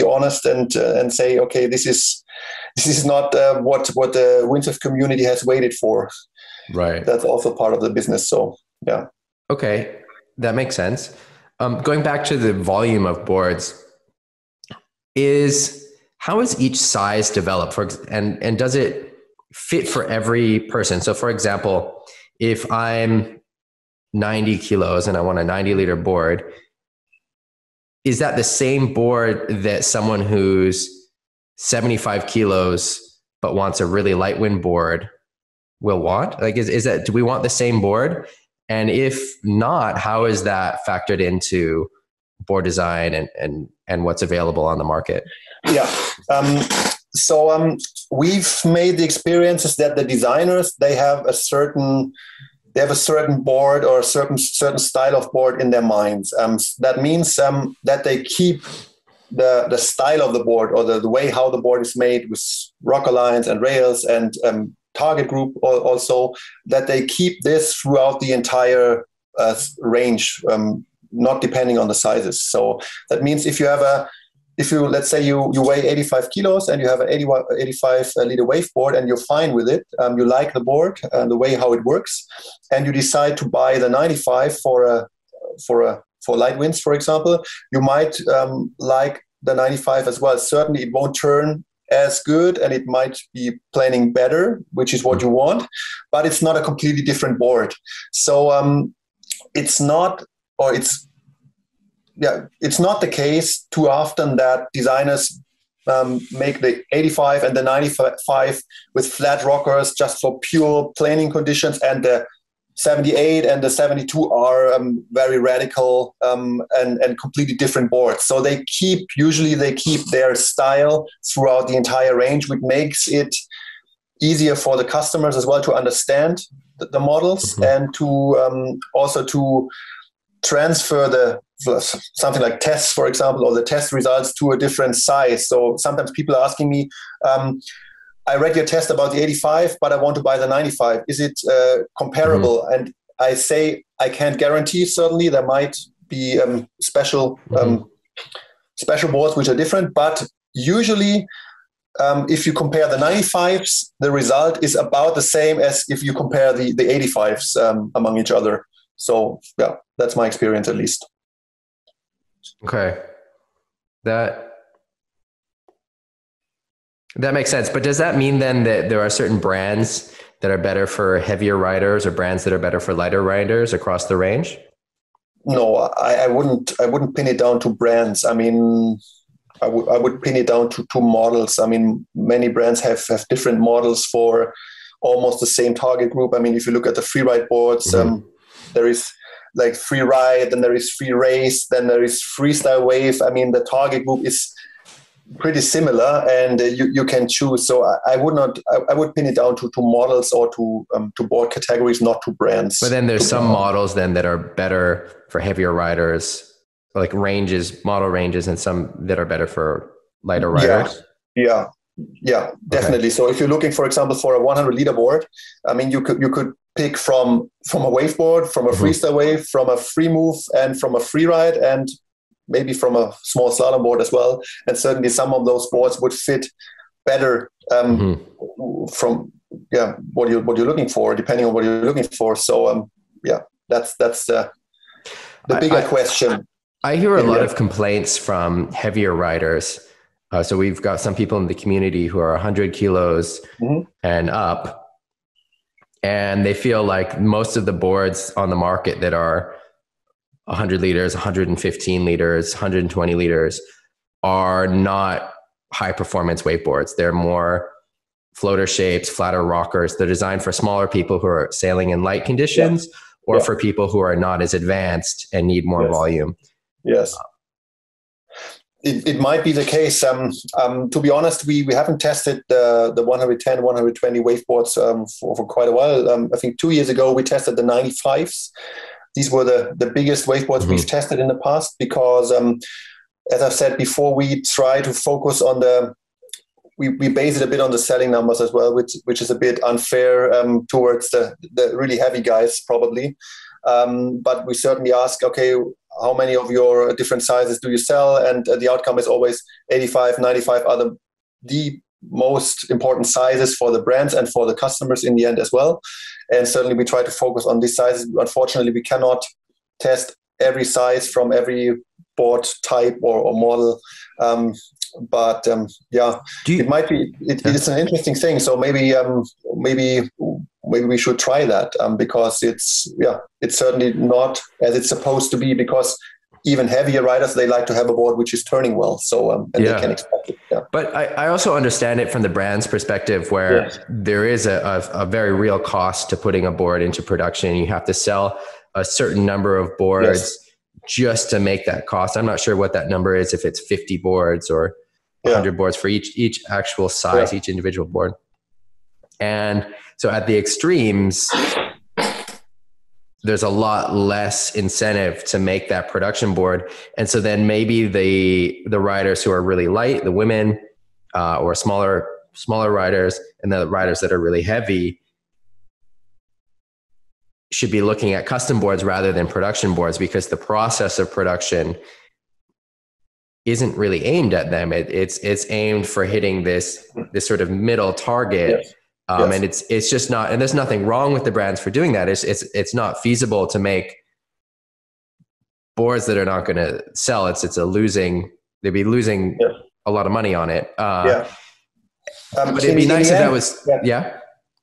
honest and say, "Okay, this is not what the windsurf community has waited for."
Right.
That's also part of the business. So, yeah.
Okay. That makes sense. Going back to the volume of boards, how is each size developed and does it fit for every person. So for example, if I'm 90 kilos and I want a 90-liter board, is that the same board that someone who's 75 kilos but wants a really light wind board will want? Like, is that, do we want the same board? And if not, how is that factored into board design and what's available on the market?
Yeah. So we've made the experiences that the designers, they have a certain board or a certain style of board in their minds. That means that they keep the style of the board, or the way how the board is made, with rocker lines and rails and target group also, that they keep this throughout the entire range, not depending on the sizes. So that means if you let's say you weigh 85 kilos and you have an 85 liter wave board and you're fine with it, you like the board and the way how it works, and you decide to buy the 95 for light winds, for example, you might like the 95 as well. Certainly it won't turn as good and it might be planing better, which is what you want, but it's not a completely different board. So it's not the case too often that designers make the 85 and the 95 with flat rockers just for pure planing conditions, and the 78 and the 72 are very radical and completely different boards. So they keep their style throughout the entire range, which makes it easier for the customers as well to understand the models, and to also to transfer something like tests, for example, or the test results to a different size. So sometimes people are asking me, I read your test about the 85, but I want to buy the 95. Is it comparable? And I say, I can't guarantee. Certainly there might be special boards which are different, but usually if you compare the 95s, the result is about the same as if you compare the 85s among each other. So yeah, that's my experience at least.
Okay. That makes sense. But does that mean then that there are certain brands that are better for heavier riders, or brands that are better for lighter riders across the range?
No, I wouldn't pin it down to brands. I mean, I would pin it down to models. I mean, many brands have different models for almost the same target group. I mean, if you look at the free ride boards, there is like free ride, then there is free race, then there is freestyle wave. I mean, the target group is pretty similar, and you can choose. So I would pin it down to models or to board categories, not to brands.
But then there's some models then that are better for heavier riders, like model ranges, and some that are better for lighter riders.
Yeah, definitely. Okay. So if you're looking, for example, for a 100 liter board, I mean, you could pick from a waveboard, from a freestyle wave, from a free move, and from a free ride, and maybe from a small slalom board as well. And certainly some of those boards would fit better from what you're looking for, depending on what you're looking for. So that's the bigger question.
I hear a lot of complaints from heavier riders. So we've got some people in the community who are 100 kilos and up, and they feel like most of the boards on the market that are 100 liters, 115 liters, 120 liters are not high performance wakeboards. They're more floater shapes, flatter rockers. They're designed for smaller people who are sailing in light conditions, or for people who are not as advanced and need more volume.
Yes. It might be the case. To be honest, we haven't tested the 110, 120 wakeboards for quite a while. I think 2 years ago, we tested the 95s. These were the biggest wakeboards we've tested in the past, because, as I've said before, we try to focus on we base it a bit on the selling numbers as well, which is a bit unfair towards the really heavy guys, probably. But we certainly ask, okay, how many of your different sizes do you sell? And the outcome is always 85, 95 are the most important sizes for the brands and for the customers in the end as well. And certainly we try to focus on these sizes. Unfortunately, we cannot test every size from every board type or model. but yeah, it might be. It's an interesting thing. So maybe we should try that because it's certainly not as it's supposed to be. Because even heavier riders, they like to have a board which is turning well. So and they can expect it. Yeah.
But I also understand it from the brand's perspective, where there is a very real cost to putting a board into production. You have to sell a certain number of boards just to make that cost. I'm not sure what that number is, if it's 50 boards or 100 boards for each actual size, each individual board. And so at the extremes, there's a lot less incentive to make that production board. And so then maybe the riders who are really light, the women or smaller riders, and the riders that are really heavy should be looking at custom boards rather than production boards, because the process of production isn't really aimed at them. It's aimed for hitting this sort of middle target. And it's just not, and there's nothing wrong with the brands for doing that. It's not feasible to make boards that are not going to sell. They'd be losing a lot of money on it. But it'd be nice if that was,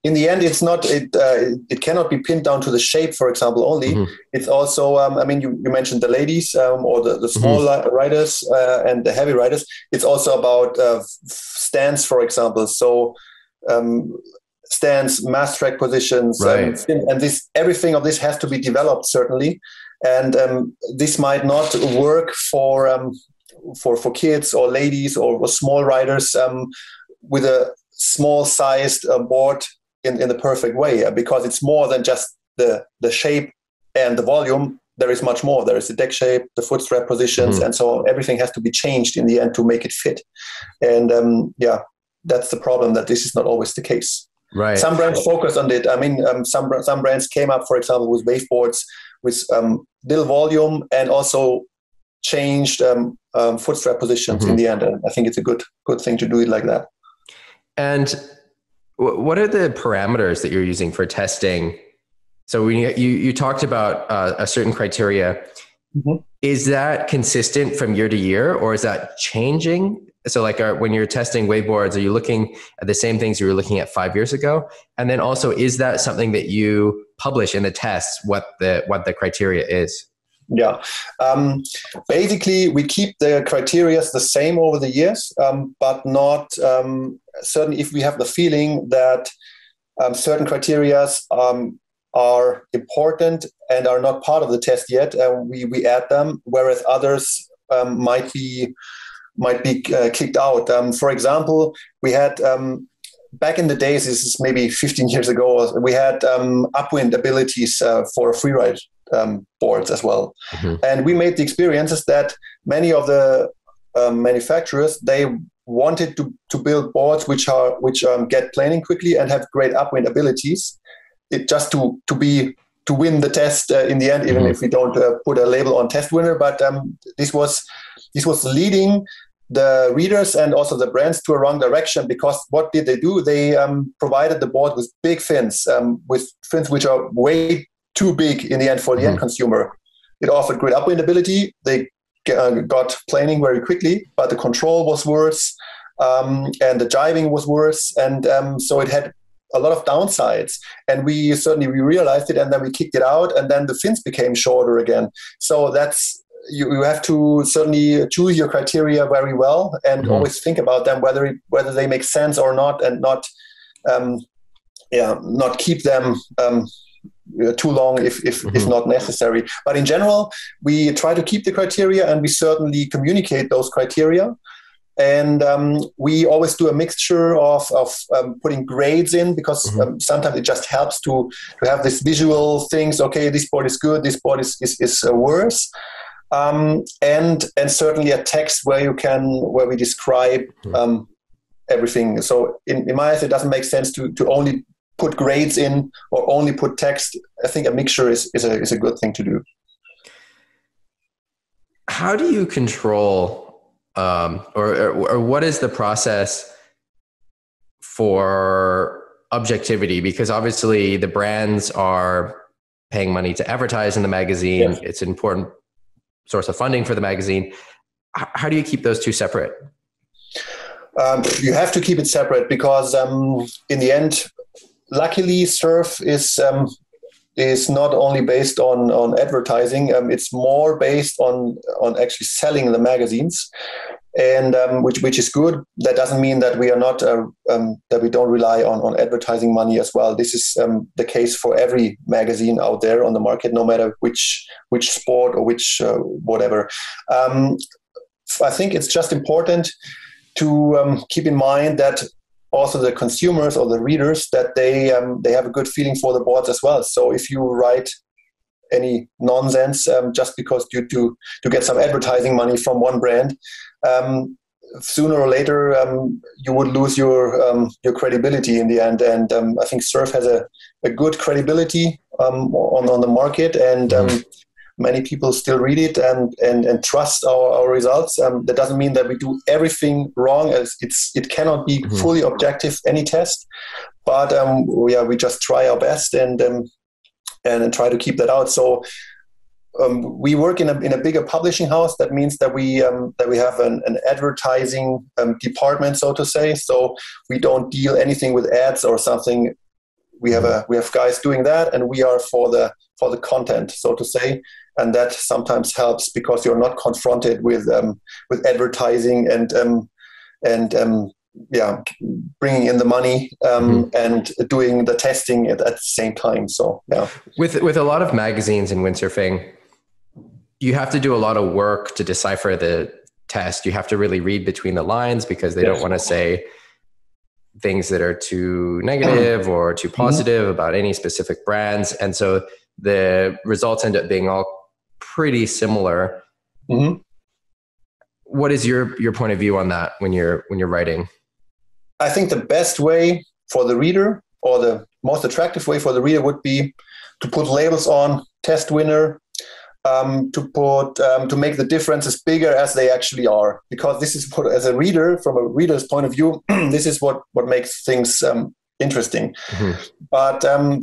in the end, it's not. It cannot be pinned down to the shape, for example, only. It's also. I mean, you mentioned the ladies or the small riders and the heavy riders. It's also about stance, for example. So stance, mass track positions, and this everything of this has to be developed certainly. And this might not work for kids or ladies or small riders with a small sized board in the perfect way, because it's more than just the shape and the volume. There is much more. There is the deck shape, the foot strap positions, and so on. Everything has to be changed in the end to make it fit. And that's the problem, that this is not always the case.
Right.
Some brands focus on it. I mean, some brands came up, for example, with waveboards with little volume and also changed foot strap positions in the end. And I think it's a good thing to do it like that.
And what are the parameters that you're using for testing? So when you talked about a certain criteria, is that consistent from year to year, or is that changing? So like when you're testing waveboards, are you looking at the same things you were looking at 5 years ago? And then also, is that something that you publish in the tests, what the criteria is?
Yeah. Basically, we keep the criteria the same over the years, but not certainly if we have the feeling that certain criteria are important and are not part of the test yet, we add them, whereas others might be kicked out. For example, we had back in the days, this is maybe 15 years ago, we had upwind abilities for freeride boards as well. And we made the experiences that many of the manufacturers, they wanted to build boards which get planing quickly and have great upwind abilities, just to win the test in the end, even if we don't put a label on test winner. But this was leading the readers and also the brands to a wrong direction, because what did they do? They provided the board with big fins, with fins which are way too big in the end for the end consumer. It offered great upwind ability. They got planing very quickly, but the control was worse, and the jiving was worse, and so it had a lot of downsides. And we realized it, and then we kicked it out, and then the fins became shorter again. So that's you have to certainly choose your criteria very well, and always think about them, whether they make sense or not, and not keep them too long if not necessary. But in general, we try to keep the criteria, and we certainly communicate those criteria. And we always do a mixture of putting grades in, because sometimes it just helps to have this visual things. Okay, this board is good, this board is worse. And certainly a text where we describe everything. So in my eyes, it doesn't make sense to only put grades in or only put text. I think a mixture is a good thing to do.
How do you control, or what is the process for objectivity? Because obviously the brands are paying money to advertise in the magazine. Yes. It's an important source of funding for the magazine. How do you keep those two separate?
You have to keep it separate because in the end, luckily, surf is not only based on advertising. It's more based on actually selling the magazines, and which is good. That doesn't mean that we are not that we don't rely on advertising money as well. This is the case for every magazine out there on the market, no matter which sport or which whatever. I think it's just important to keep in mind that also the consumers or the readers, that they have a good feeling for the boards as well. So if you write any nonsense just because to get some advertising money from one brand, sooner or later you would lose your credibility in the end. And I think surf has a good credibility on the market, and many people still read it and trust our results. That doesn't mean that we do everything wrong, as it cannot be fully objective, any test. But we just try our best and try to keep that out. So we work in a bigger publishing house. That means that we have an advertising department, so to say. So we don't deal anything with ads or something. We have guys doing that, and we are for the content, so to say. And that sometimes helps because you're not confronted with advertising and bringing in the money and doing the testing at the same time. So yeah,
with a lot of magazines in windsurfing, you have to do a lot of work to decipher the test. You have to really read between the lines because they don't want to say things that are too negative or too positive about any specific brands, and so the results end up being all pretty similar. What is your point of view on that when you're writing?
I think the best way for the reader, or the most attractive way for the reader, would be to put labels on test winner, to make the differences bigger as they actually are, because this is what, as a reader, from a reader's point of view, this is what makes things interesting. But from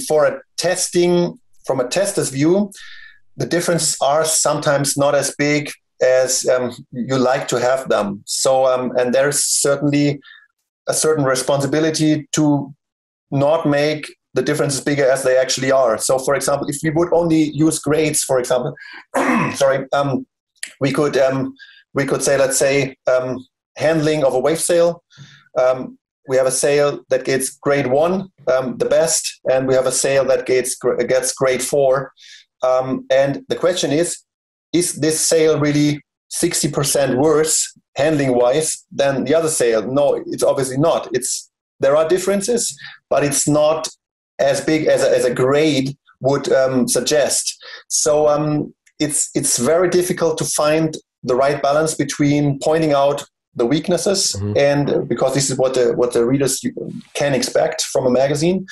a tester's view, the differences are sometimes not as big as you like to have them. So, and there's certainly a certain responsibility to not make the differences bigger as they actually are. So, for example, if we would only use grades, for example, we could say, let's say, handling of a wave sail. We have a sail that gets grade 1, the best, and we have a sail that gets grade 4. And the question is this sail really 60% worse handling-wise than the other sail? No, it's obviously not. There are differences, but it's not as big as a grade would suggest. So it's very difficult to find the right balance between pointing out the weaknesses, and because this is what the readers can expect from a magazine,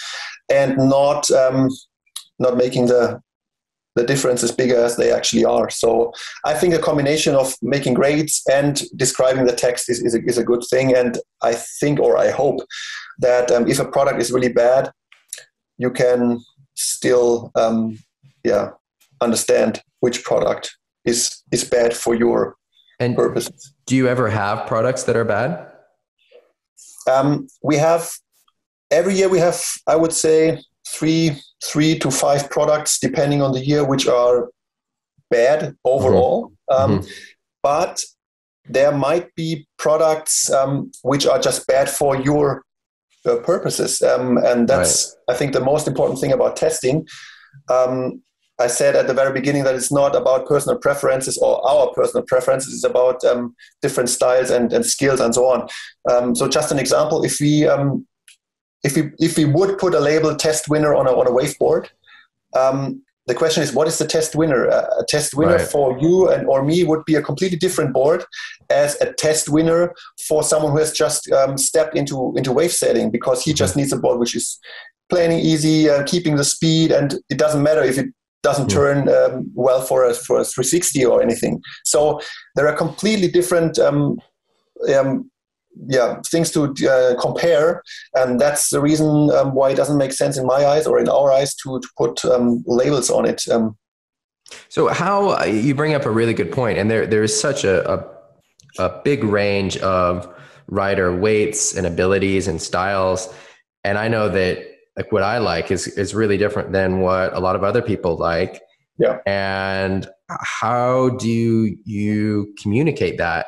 and not making the differences bigger as they actually are. So I think a combination of making grades and describing the text is a good thing. And I think, or I hope, that if a product is really bad, you can still understand which product is bad for your purposes.
Do you ever have products that are bad?
We have, every year we have, I would say, three to 5 products, depending on the year, which are bad overall. But there might be products which are just bad for your purposes. And that's, I think, the most important thing about testing. I said at the very beginning that it's not about personal preferences or our personal preferences. It's about different styles and skills and so on. So just an example, if we would put a label test winner on a waveboard, the question is, what is the test winner? A test winner for you or me would be a completely different board as a test winner for someone who has just stepped into wave sailing, because he just needs a board which is plain easy, keeping the speed, and it doesn't matter if it doesn't turn well for a 360 or anything. So there are completely different things to compare, and that's the reason why it doesn't make sense in my eyes or in our eyes to put labels on it.
So how you bring up a really good point, and there is such a big range of rider weights and abilities and styles. And I know that like what I like is really different than what a lot of other people like.
Yeah.
And how do you communicate that?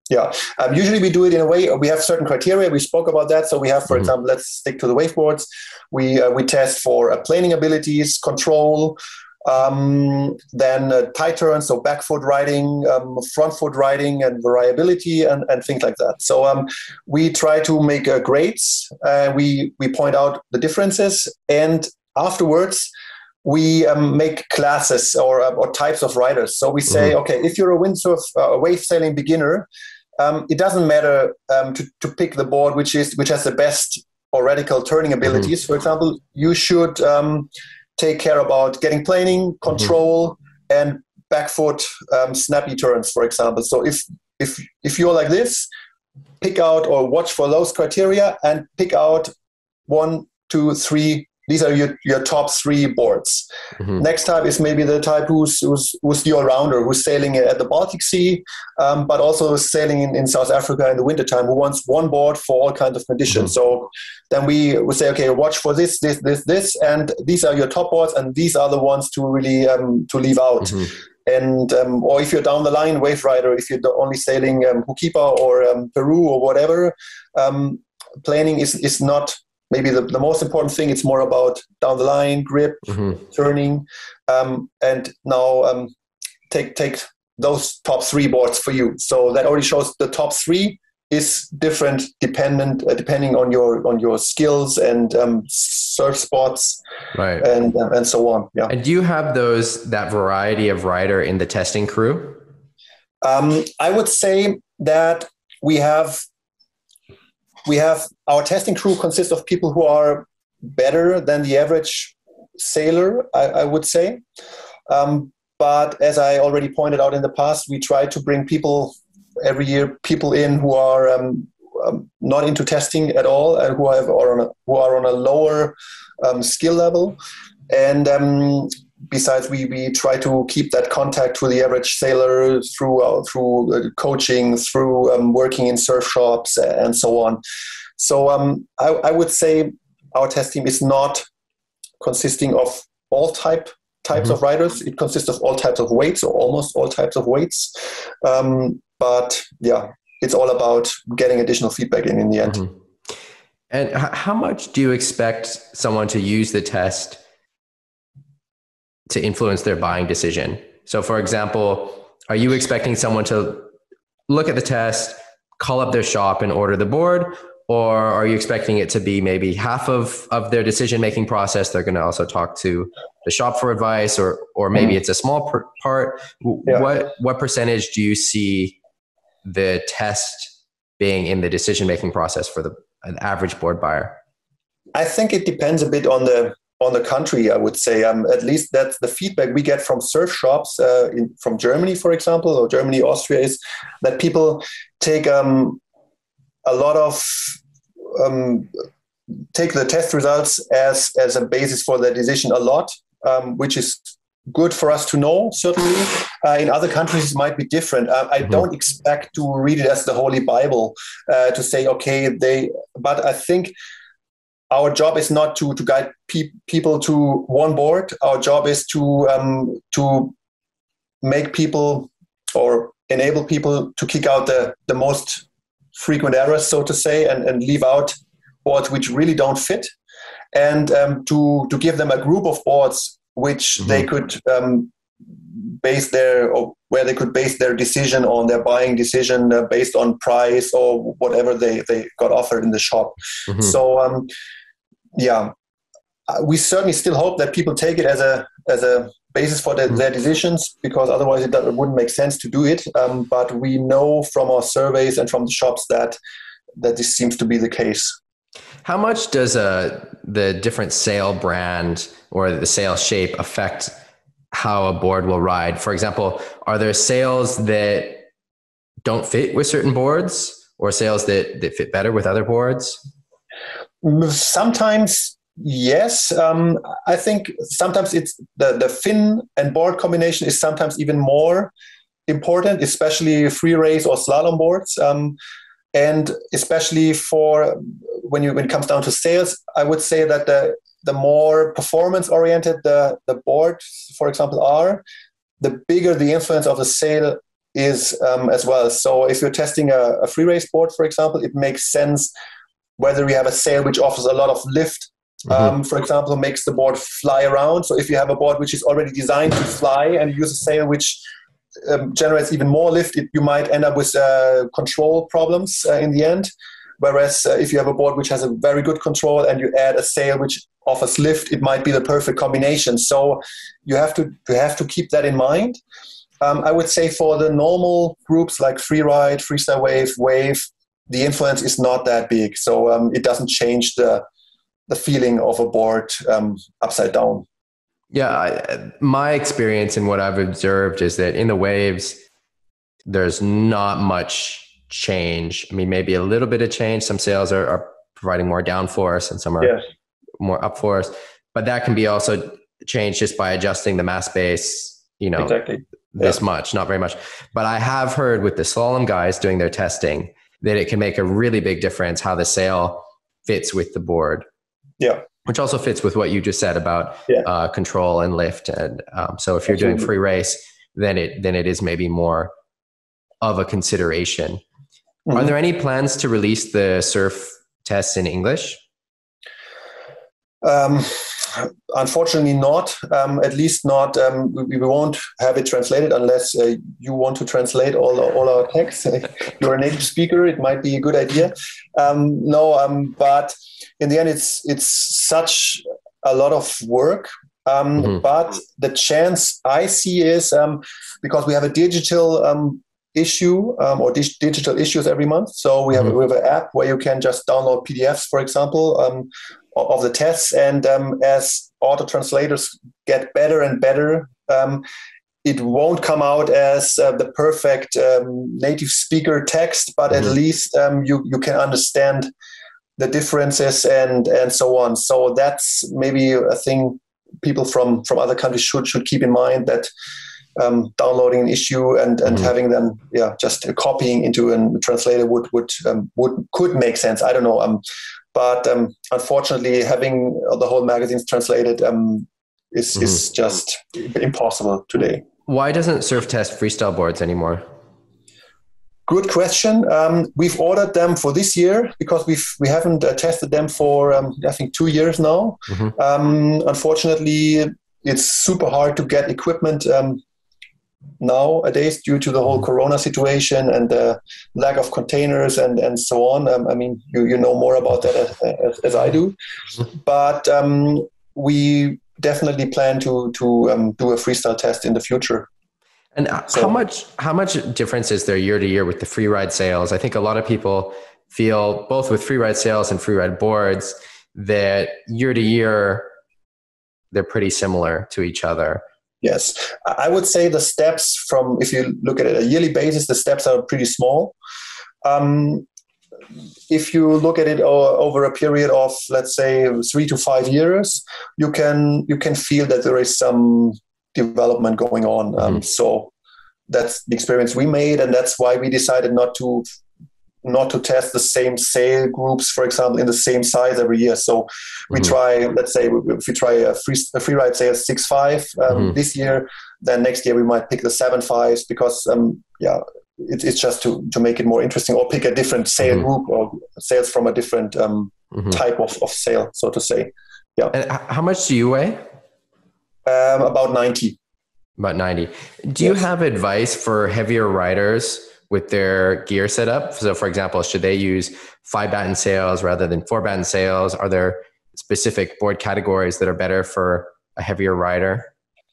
Yeah. Usually we do it in a way, we have certain criteria. We spoke about that. So we have, for example, let's stick to the waveboards. We test for planing abilities, control, then tight turns, so back foot riding, front foot riding, and variability, and things like that. So we try to make grades. We point out the differences, and afterwards we make classes or types of riders. So we say, okay, if you're a wave sailing beginner, it doesn't matter to pick the board which has the best or radical turning abilities. For example, you should take care about getting planing, control, and back foot snappy turns, for example. So if you're like this, pick out or watch for those criteria and pick out 1, 2, 3. These are your top 3 boards. Next type is maybe the type who's the all-rounder, who's sailing at the Baltic Sea, but also sailing in South Africa in the wintertime, who wants one board for all kinds of conditions. So then we would say, okay, watch for this, and these are your top boards, and these are the ones to really to leave out. And or if you're down the line wave rider, if you're only sailing Hukipa or Peru or whatever, planning is not maybe the most important thing. It's more about down the line, grip, turning, and now take those top 3 boards for you. So that already shows the top 3 is different depending on your skills and surf spots,
right,
and so on. Yeah.
And do you have that variety of rider in the testing crew?
I would say that we have our testing crew consists of people who are better than the average sailor, I would say. But as I already pointed out in the past, we try to bring every year in who are not into testing at all and who are on a lower skill level. And besides, we try to keep that contact to the average sailor through coaching, through working in surf shops, and so on. So I would say our test team is not consisting of all types of riders. It consists of all types of weights, or almost all types of weights. But yeah, it's all about getting additional feedback in the end.
And how much do you expect someone to use the test to influence their buying decision? So for example, are you expecting someone to look at the test, call up their shop and order the board? Or are you expecting it to be maybe half of their decision-making process? They're going to also talk to the shop for advice, or maybe it's a small part. Yeah. What percentage do you see the test being in the decision-making process for an average board buyer?
I think it depends a bit on the country, I would say. At least that's the feedback we get from surf shops from Germany, for example, or Germany, Austria, is that people take a lot of take the test results as a basis for their decision a lot, which is good for us to know, certainly. In other countries, it might be different. I don't expect to read it as the Holy Bible to say, okay, but I think our job is not to guide people to one board. Our job is to make people or enable people to kick out the most frequent errors, so to say, and leave out boards which really don't fit, and to give them a group of boards which they could where they could base their decision on, their buying decision based on price or whatever they got offered in the shop. So yeah, we certainly still hope that people take it as a basis for their decisions, because otherwise it wouldn't make sense to do it. But we know from our surveys and from the shops that this seems to be the case.
How much does the different sail brand or the sail shape affect how a board will ride? For example, are there sails that don't fit with certain boards, or sails that fit better with other boards?
Sometimes, yes. I think sometimes it's the fin and board combination is sometimes even more important, especially free race or slalom boards. And especially for when it comes down to sails, I would say that the more performance-oriented the boards, for example, are, the bigger the influence of the sail is as well. So if you're testing a free race board, for example, it makes sense whether we have a sail which offers a lot of lift, for example, makes the board fly around. So if you have a board which is already designed to fly and you use a sail which generates even more lift, you might end up with control problems in the end. Whereas if you have a board which has a very good control and you add a sail which offers lift, it might be the perfect combination. So you have to keep that in mind. I would say for the normal groups like freeride, freestyle wave, the influence is not that big. So it doesn't change the feeling of a board upside down.
Yeah, my experience and what I've observed is that in the waves, there's not much change. I mean, maybe a little bit of change. Some sails are providing more downforce and some are more upforce, but that can be also changed just by adjusting the mast base, this much, not very much. But I have heard with the slalom guys doing their testing that it can make a really big difference how the sail fits with the board.
Yeah.
Which also fits with what you just said about control and lift. And so if you're doing free race, then it is maybe more of a consideration. Mm-hmm. Are there any plans to release the surf tests in English?
Unfortunately not, at least not. We won't have it translated unless you want to translate all our text. You're a native speaker, it might be a good idea. But in the end, it's such a lot of work. But the chance I see is because we have a digital issue or digital issues every month. So we have an app where you can just download PDFs, for example, of the tests. And as auto translators get better and better, it won't come out as the perfect native speaker text, but at least you can understand the differences and so on. So that's maybe a thing people from other countries should keep in mind, that downloading an issue and having them just copying into a translator could make sense. I don't know. But unfortunately, having the whole magazines translated is just impossible today.
Why doesn't Surf test freestyle boards anymore?
Good question. We've ordered them for this year because we haven't tested them for I think 2 years now. Unfortunately, it's super hard to get equipment nowadays due to the whole Corona situation and the lack of containers and so on. I mean, you know more about that as I do, but we definitely plan to do a freestyle test in the future.
And how much difference is there year to year with the freeride sails? I think a lot of people feel, both with freeride sails and freeride boards, that year to year they're pretty similar to each other.
Yes, I would say the steps from, if you look at it a yearly basis, the steps are pretty small. If you look at it over a period of, let's say, 3 to 5 years, you can feel that there is some development going on. So that's the experience we made, and that's why we decided not to test the same sail groups, for example, in the same size every year. So we try, let's say, if we try a freeride sail 6.5 this year, then next year we might pick the 7.5s because it's just to make it more interesting, or pick a different sail group or sails from a different type of sail, so to say. Yeah. And
how much do you weigh?
About 90.
About 90. Do you have advice for heavier riders with their gear setup? So for example, should they use 5-batten sails rather than 4-batten sails? Are there specific board categories that are better for a heavier rider?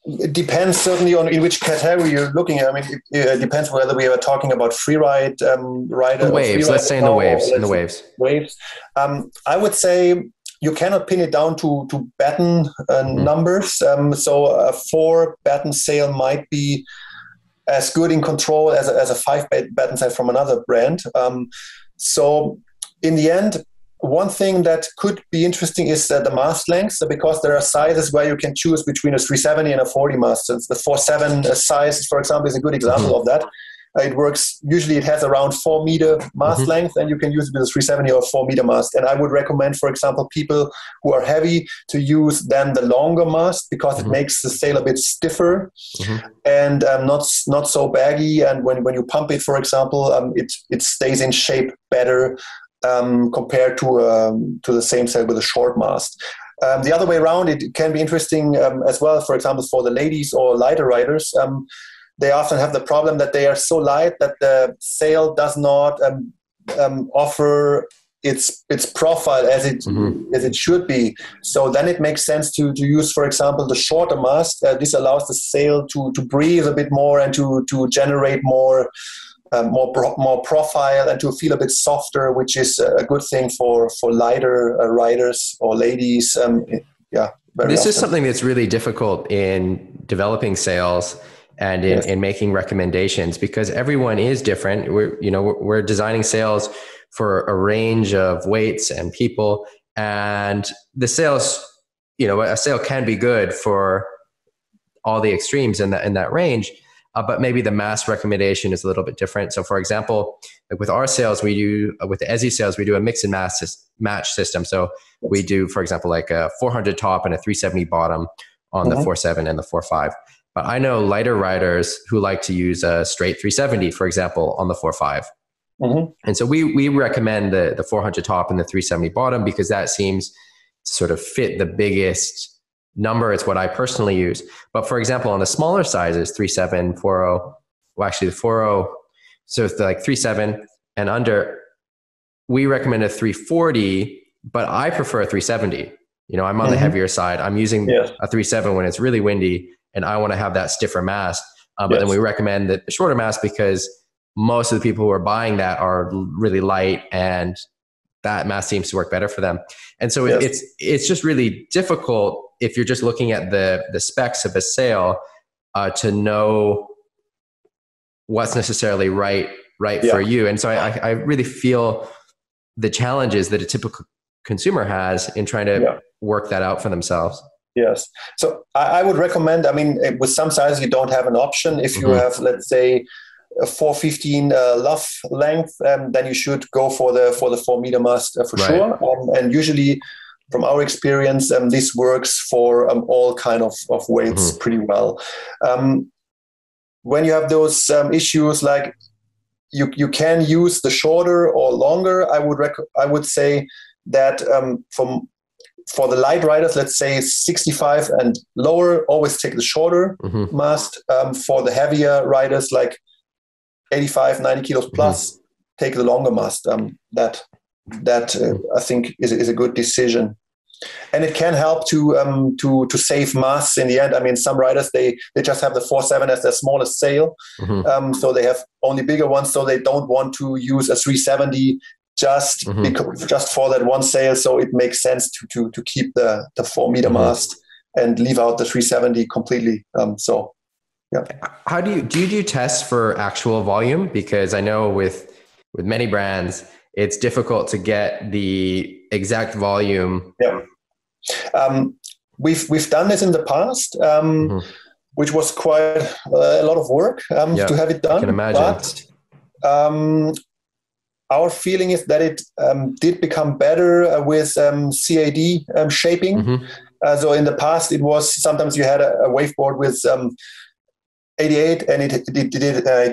It depends certainly on in which category you're looking at. I mean, it depends whether we are talking about freeride rider.
Waves. Let's say in the waves. In the waves.
Waves. I would say you cannot pin it down to batten numbers. So a 4-batten sail might be as good in control as a 5-batten sail from another brand. So in the end, one thing that could be interesting is the mast lengths, because there are sizes where you can choose between a 370 and a 40 mast. So the 4.7 size, for example, is a good example of that. It works, usually it has around 4 meter mast length, and you can use it with a 370 or 4 meter mast. And I would recommend, for example, people who are heavy to use then the longer mast, because it makes the sail a bit stiffer and not so baggy. And when you pump it, for example, it stays in shape better compared to the same sail with a short mast. The other way around, it can be interesting as well, for example, for the ladies or lighter riders. They often have the problem that they are so light that the sail does not offer its profile as it should be. So then it makes sense to use, for example, the shorter mast. This allows the sail to breathe a bit more and to generate more profile and to feel a bit softer, which is a good thing for lighter riders or ladies.
This is something that's really difficult in developing sails and in making recommendations, because everyone is different. We're designing sails for a range of weights and people, and the sails, a sail can be good for all the extremes in that range. But maybe the mast recommendation is a little bit different. So, for example, like with our sails, with the Ezzy sails, we do a mix and match system. So we do, for example, like a 400 top and a 370 bottom on the 4.7 and the 4.5. But I know lighter riders who like to use a straight 370, for example, on the 4.5. And so we recommend the 400 top and the 370 bottom, because that seems to sort of fit the biggest number. It's what I personally use. But for example, on the smaller sizes, 3.7, 4.0, well, actually the 4.0, so it's like 3.7 and under, we recommend a 340, but I prefer a 370. I'm on the heavier side. I'm using a 3.7 when it's really windy and I want to have that stiffer mast. But then we recommend the shorter mast, because most of the people who are buying that are really light, and that mast seems to work better for them. And so it's just really difficult if you're just looking at the specs of a sail to know what's necessarily right for you. And so I really feel the challenges that a typical consumer has in trying to work that out for themselves.
Yes. So I would recommend, with some sizes you don't have an option. If you have, let's say, a 415 luff length, then you should go for the 4 meter mast for sure. And usually, from our experience, this works for all kind of weights pretty well. When you have those issues, like you can use the shorter or longer, I would say that for the light riders, let's say 65 and lower, always take the shorter mast. For the heavier riders, like 85, 90 kilos plus, take the longer mast. That I think is a good decision. And it can help to save mass in the end. Some riders, they just have the 4.7 as their smallest sail. So they have only bigger ones, so they don't want to use a 370 just for that one sail. So it makes sense to keep the 4 meter mast and leave out the 370 completely. How
do you do tests for actual volume? Because I know with many brands, it's difficult to get the exact volume.
We've done this in the past, which was quite a lot of work to have it done.
I can imagine.
But our feeling is that it did become better with CAD shaping. So in the past, it was sometimes you had a waveboard with 88 and it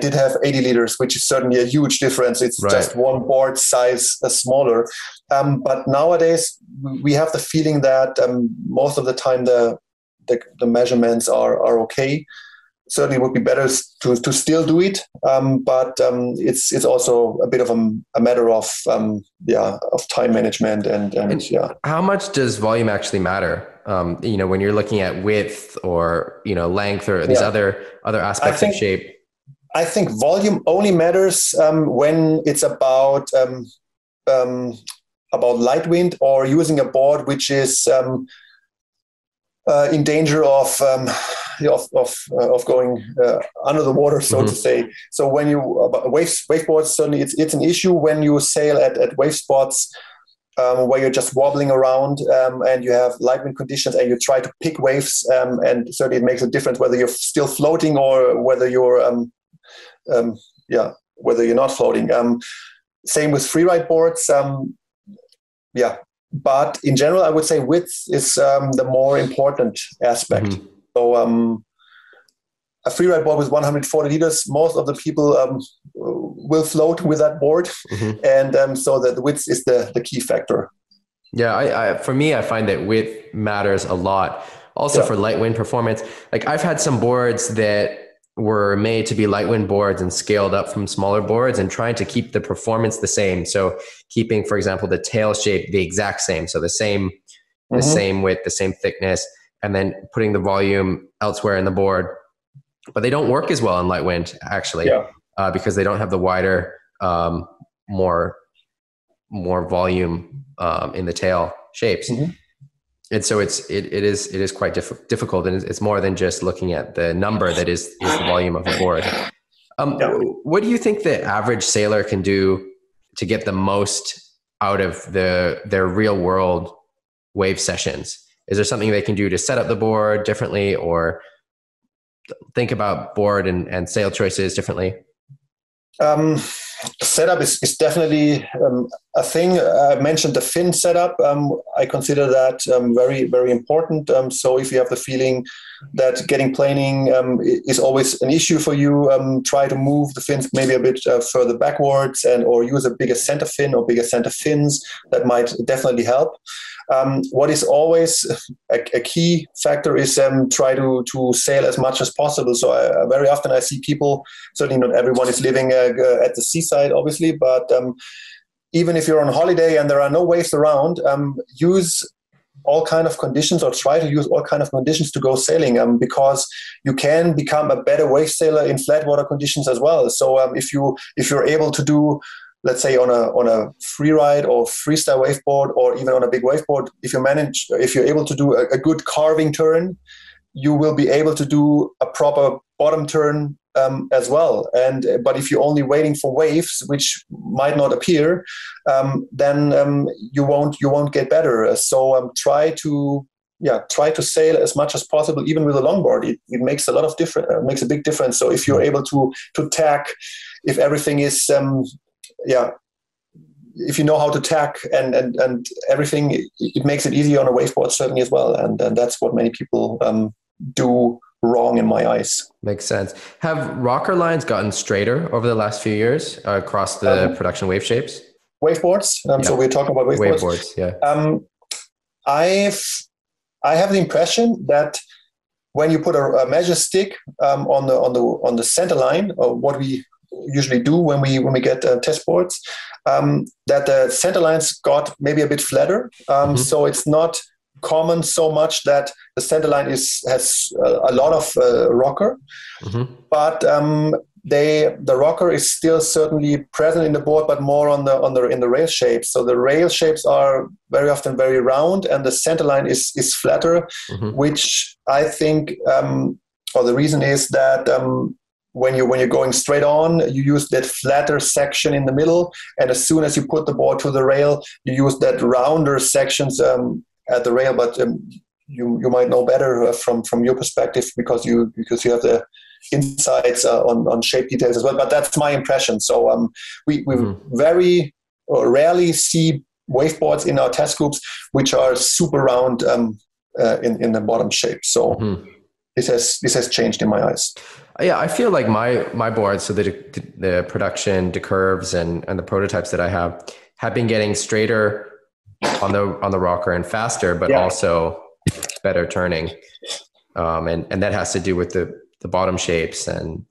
did have 80 liters, which is certainly a huge difference. It's just one board size smaller. But nowadays we have the feeling that most of the time the measurements are okay. Certainly would be better to still do it. But it's also a bit of a matter of time management and
How much does volume actually matter? When you're looking at width or, length or these other aspects of shape?
I think volume only matters when it's about light wind or using a board which is in danger of going under the water, so to say. So when you waveboards, certainly it's an issue when you sail at wave spots where you're just wobbling around and you have light wind conditions and you try to pick waves, and certainly it makes a difference whether you're still floating or whether you're whether you're not floating. Same with freeride boards. But in general, I would say width is the more important aspect.
Mm-hmm.
So a freeride board with 140 liters, most of the people will float with that board.
Mm-hmm.
And so the width is the key factor.
Yeah, for me, I find that width matters a lot. Also for light wind performance. Like I've had some boards that were made to be light wind boards and scaled up from smaller boards and trying to keep the performance the same. So keeping, for example, the tail shape the exact same. So the same width, the same thickness, and then putting the volume elsewhere in the board. But they don't work as well in light wind, actually, because they don't have the wider, more volume in the tail shapes. Mm-hmm. And so it is quite difficult, and it's more than just looking at the number that is the volume of a board. What do you think the average sailor can do to get the most out of their real world wave sessions? Is there something they can do to set up the board differently, or think about board and sail choices differently?
Setup is definitely a thing. I mentioned the fin setup. I consider that very, very important. So if you have the feeling that getting planing is always an issue for you, try to move the fins maybe a bit further backwards or use a bigger center fin or bigger center fins. That might definitely help. What is always a key factor is try to sail as much as possible. So very often I see people, certainly not everyone is living at the seaside, obviously, but even if you're on holiday and there are no waves around, use all kind of conditions or try to use all kind of conditions to go sailing because you can become a better wave sailor in flat water conditions as well. So if you're able to do, let's say on a free ride or freestyle waveboard or even on a big waveboard, if you're able to do a good carving turn, you will be able to do a proper bottom turn as well. But if you're only waiting for waves, which might not appear, then you won't get better. So try to sail as much as possible, even with a longboard. It makes a lot of difference. Makes a big difference. So if you're able to tack, if everything is if you know how to tack and everything, it makes it easier on a waveboard certainly as well. And that's what many people do wrong in my eyes.
Makes sense. Have rocker lines gotten straighter over the last few years across the production wave shapes?
Waveboards. So we're talking about waveboards.
Waveboards, yeah.
I have the impression that when you put a measure stick on the center line, or what we usually do when we get test boards, that the center lines got maybe a bit flatter. So it's not common so much that the center line has a lot of rocker, but the rocker is still certainly present in the board, but more in the rail shapes. So the rail shapes are very often very round, and the center line is flatter, which I think, or the reason is that when you're going straight on, you use that flatter section in the middle, and as soon as you put the board to the rail, you use that rounder sections at the rail. But you might know better from your perspective because you have the insights on shape details as well. But that's my impression. So we very rarely see waveboards in our test groups which are super round in the bottom shape. So this has changed in my eyes.
Yeah, I feel like my boards, so the production, the curves, and the prototypes that I have been getting straighter on the rocker and faster, but also better turning, and that has to do with the bottom shapes and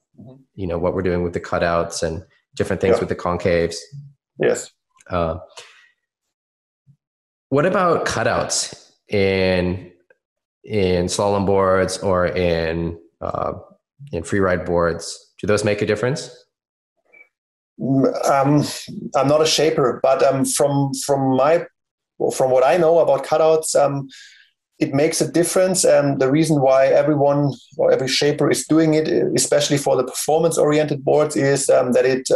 what we're doing with the cutouts and different things with the concaves.
Yes.
What about cutouts in slalom boards or in freeride boards? Do those make a difference?
I'm not a shaper, but from what I know about cutouts, it makes a difference. And the reason why everyone or every shaper is doing it, especially for the performance-oriented boards, is that it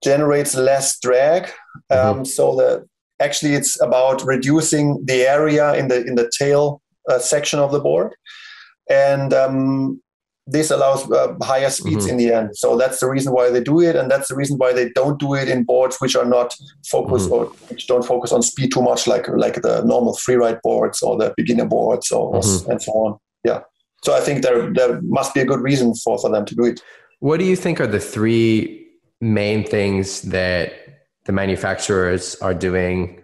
generates less drag. So that actually it's about reducing the area in the tail section of the board. And this allows higher speeds in the end. So that's the reason why they do it, and that's the reason why they don't do it in boards which are not focused or which don't focus on speed too much, like the normal freeride boards or the beginner boards or and so on. Yeah. So I think there must be a good reason for them to do it.
What do you think are the three main things that the manufacturers are doing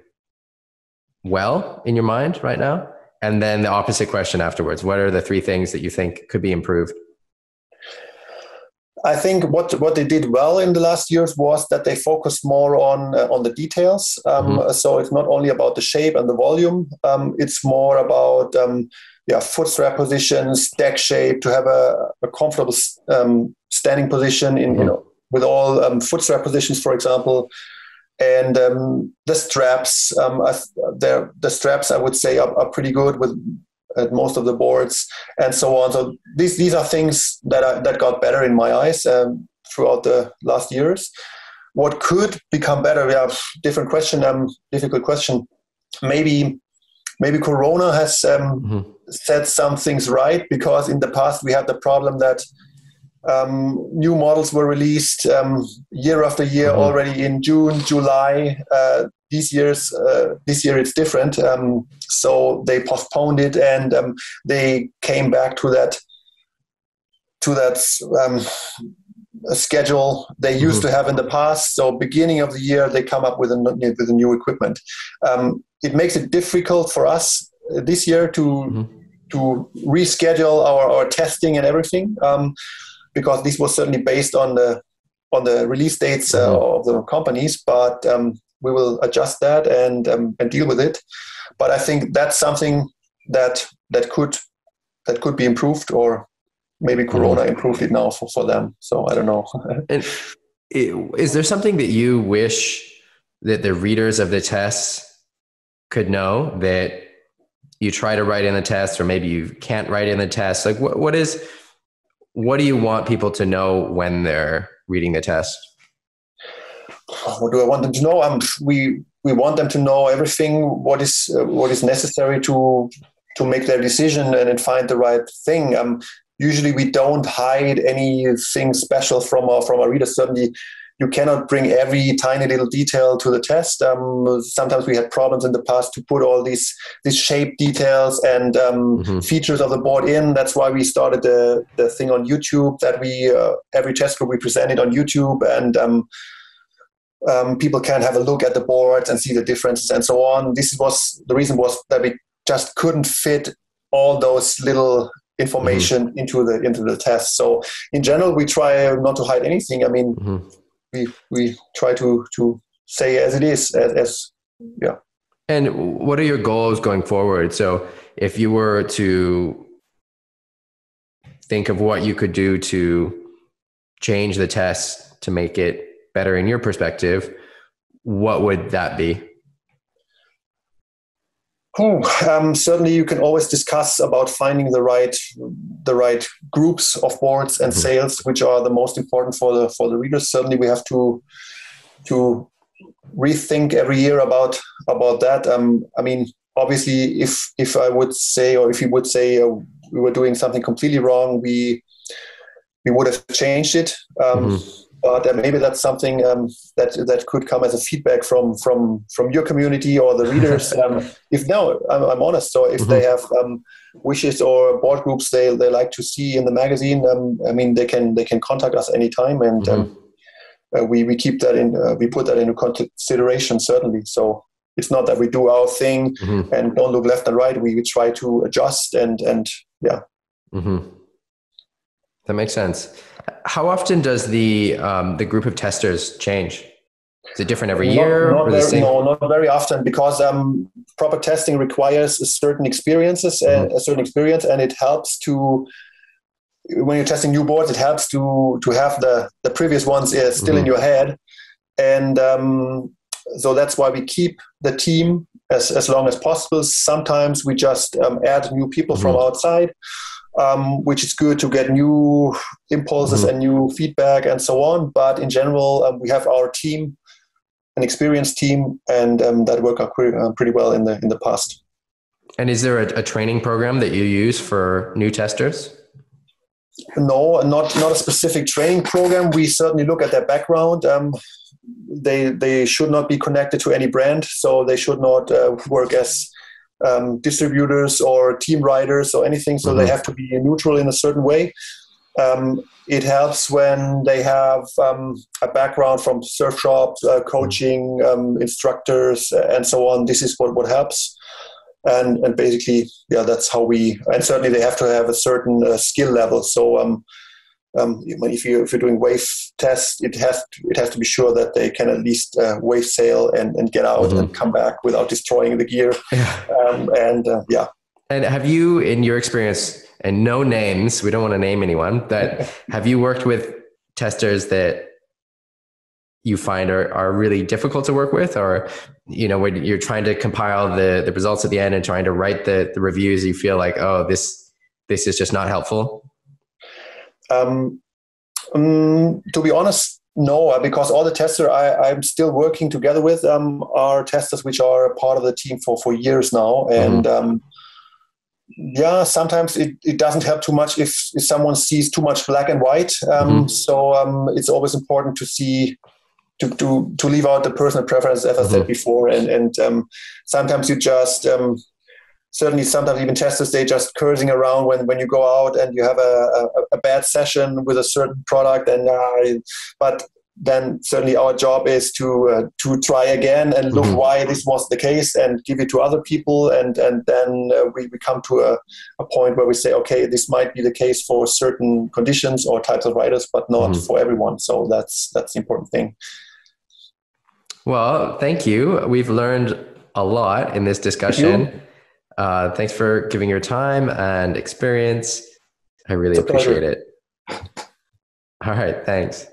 well in your mind right now? And then the opposite question afterwards. What are the three things that you think could be improved?
I think what they did well in the last years was that they focused more on the details. So it's not only about the shape and the volume. It's more about foot strap positions, deck shape, to have a comfortable standing position in with all foot strap positions, for example. And the straps, the straps I would say are pretty good with at most of the boards and so on. So these are things that got better in my eyes throughout the last years. What could become better? Yeah, different question. Difficult question. Maybe Corona has set some things right, because in the past we had the problem that new models were released year after year already in June, July. This year it's different. So they postponed it, and they came back to that schedule they used to have in the past. So beginning of the year they come up with a new equipment. It makes it difficult for us this year to reschedule our testing and everything, because this was certainly based on the release dates of the companies. But we will adjust that and deal with it. But I think that's something that could be improved, or maybe Corona improved it now for them. So I don't know.
And is there something that you wish that the readers of the tests could know that you try to write in the test, or maybe you can't write in the test? Like what do you want people to know when they're reading the test?
What do I want them to know? We want them to know everything, what is necessary to make their decision and find the right thing. Usually we don't hide anything special from our readers. Certainly you cannot bring every tiny little detail to the test. Sometimes we had problems in the past to put all these shape details and features of the board in. That's why we started the thing on YouTube, that we every test group we presented on YouTube, and people can have a look at the boards and see the differences and so on. The reason was that we just couldn't fit all those little information into the test. So in general, we try not to hide anything. I mean, we try to say as it is, as.
And what are your goals going forward? So if you were to think of what you could do to change the test to make it better in your perspective, what would that be?
Certainly you can always discuss about finding the right groups of boards and sales, which are the most important for the readers. Certainly we have to rethink every year about that. I mean, obviously if I would say, or if you would say we were doing something completely wrong, we would have changed it. But maybe that's something that could come as a feedback from your community or the readers. I'm honest. So if they have wishes or board groups they like to see in the magazine, I mean they can contact us anytime, and we keep that in. We put that into consideration, certainly. So it's not that we do our thing and don't look left and right. We try to adjust and yeah.
That makes sense. How often does the group of testers change? Is it different every year?
No, not very often, because proper testing requires a certain experience, and it helps to, when you're testing new boards, it helps to have the previous ones still in your head, and so that's why we keep the team as long as possible. Sometimes we just add new people from outside. Which is good to get new impulses and new feedback and so on. But in general, we have our team, an experienced team, and that worked out pretty well in the past.
And is there a training program that you use for new testers?
No, not a specific training program. We certainly look at their background. They should not be connected to any brand, so they should not work as distributors or team riders or anything. So they have to be neutral in a certain way. It helps when they have a background from surf shops, coaching, instructors, and so on. This is what helps. And basically, yeah, that's how and certainly they have to have a certain skill level. So if you're doing wave tests, it has to be sure that they can at least wave sail and get out and come back without destroying the gear. Yeah.
And have you, in your experience, and no names, we don't want to name anyone, but have you worked with testers that you find are really difficult to work with, or when you're trying to compile the results at the end and trying to write the reviews, you feel like, oh, this is just not helpful?
To be honest, no, because all the testers I'm still working together with are testers which are part of the team for years now, and yeah, sometimes it doesn't help too much if someone sees too much black and white. So it's always important to see. To leave out the personal preference, as I said before, and sometimes you just certainly sometimes even testers, they just cursing around when you go out and you have a bad session with a certain product, but then certainly our job is to try again and look why this was the case and give it to other people, and then we come to a point where we say, okay, this might be the case for certain conditions or types of riders, but not for everyone. So that's the important thing.
Well, thank you. We've learned a lot in this discussion. Thanks for giving your time and experience. I really appreciate it. All right. Thanks.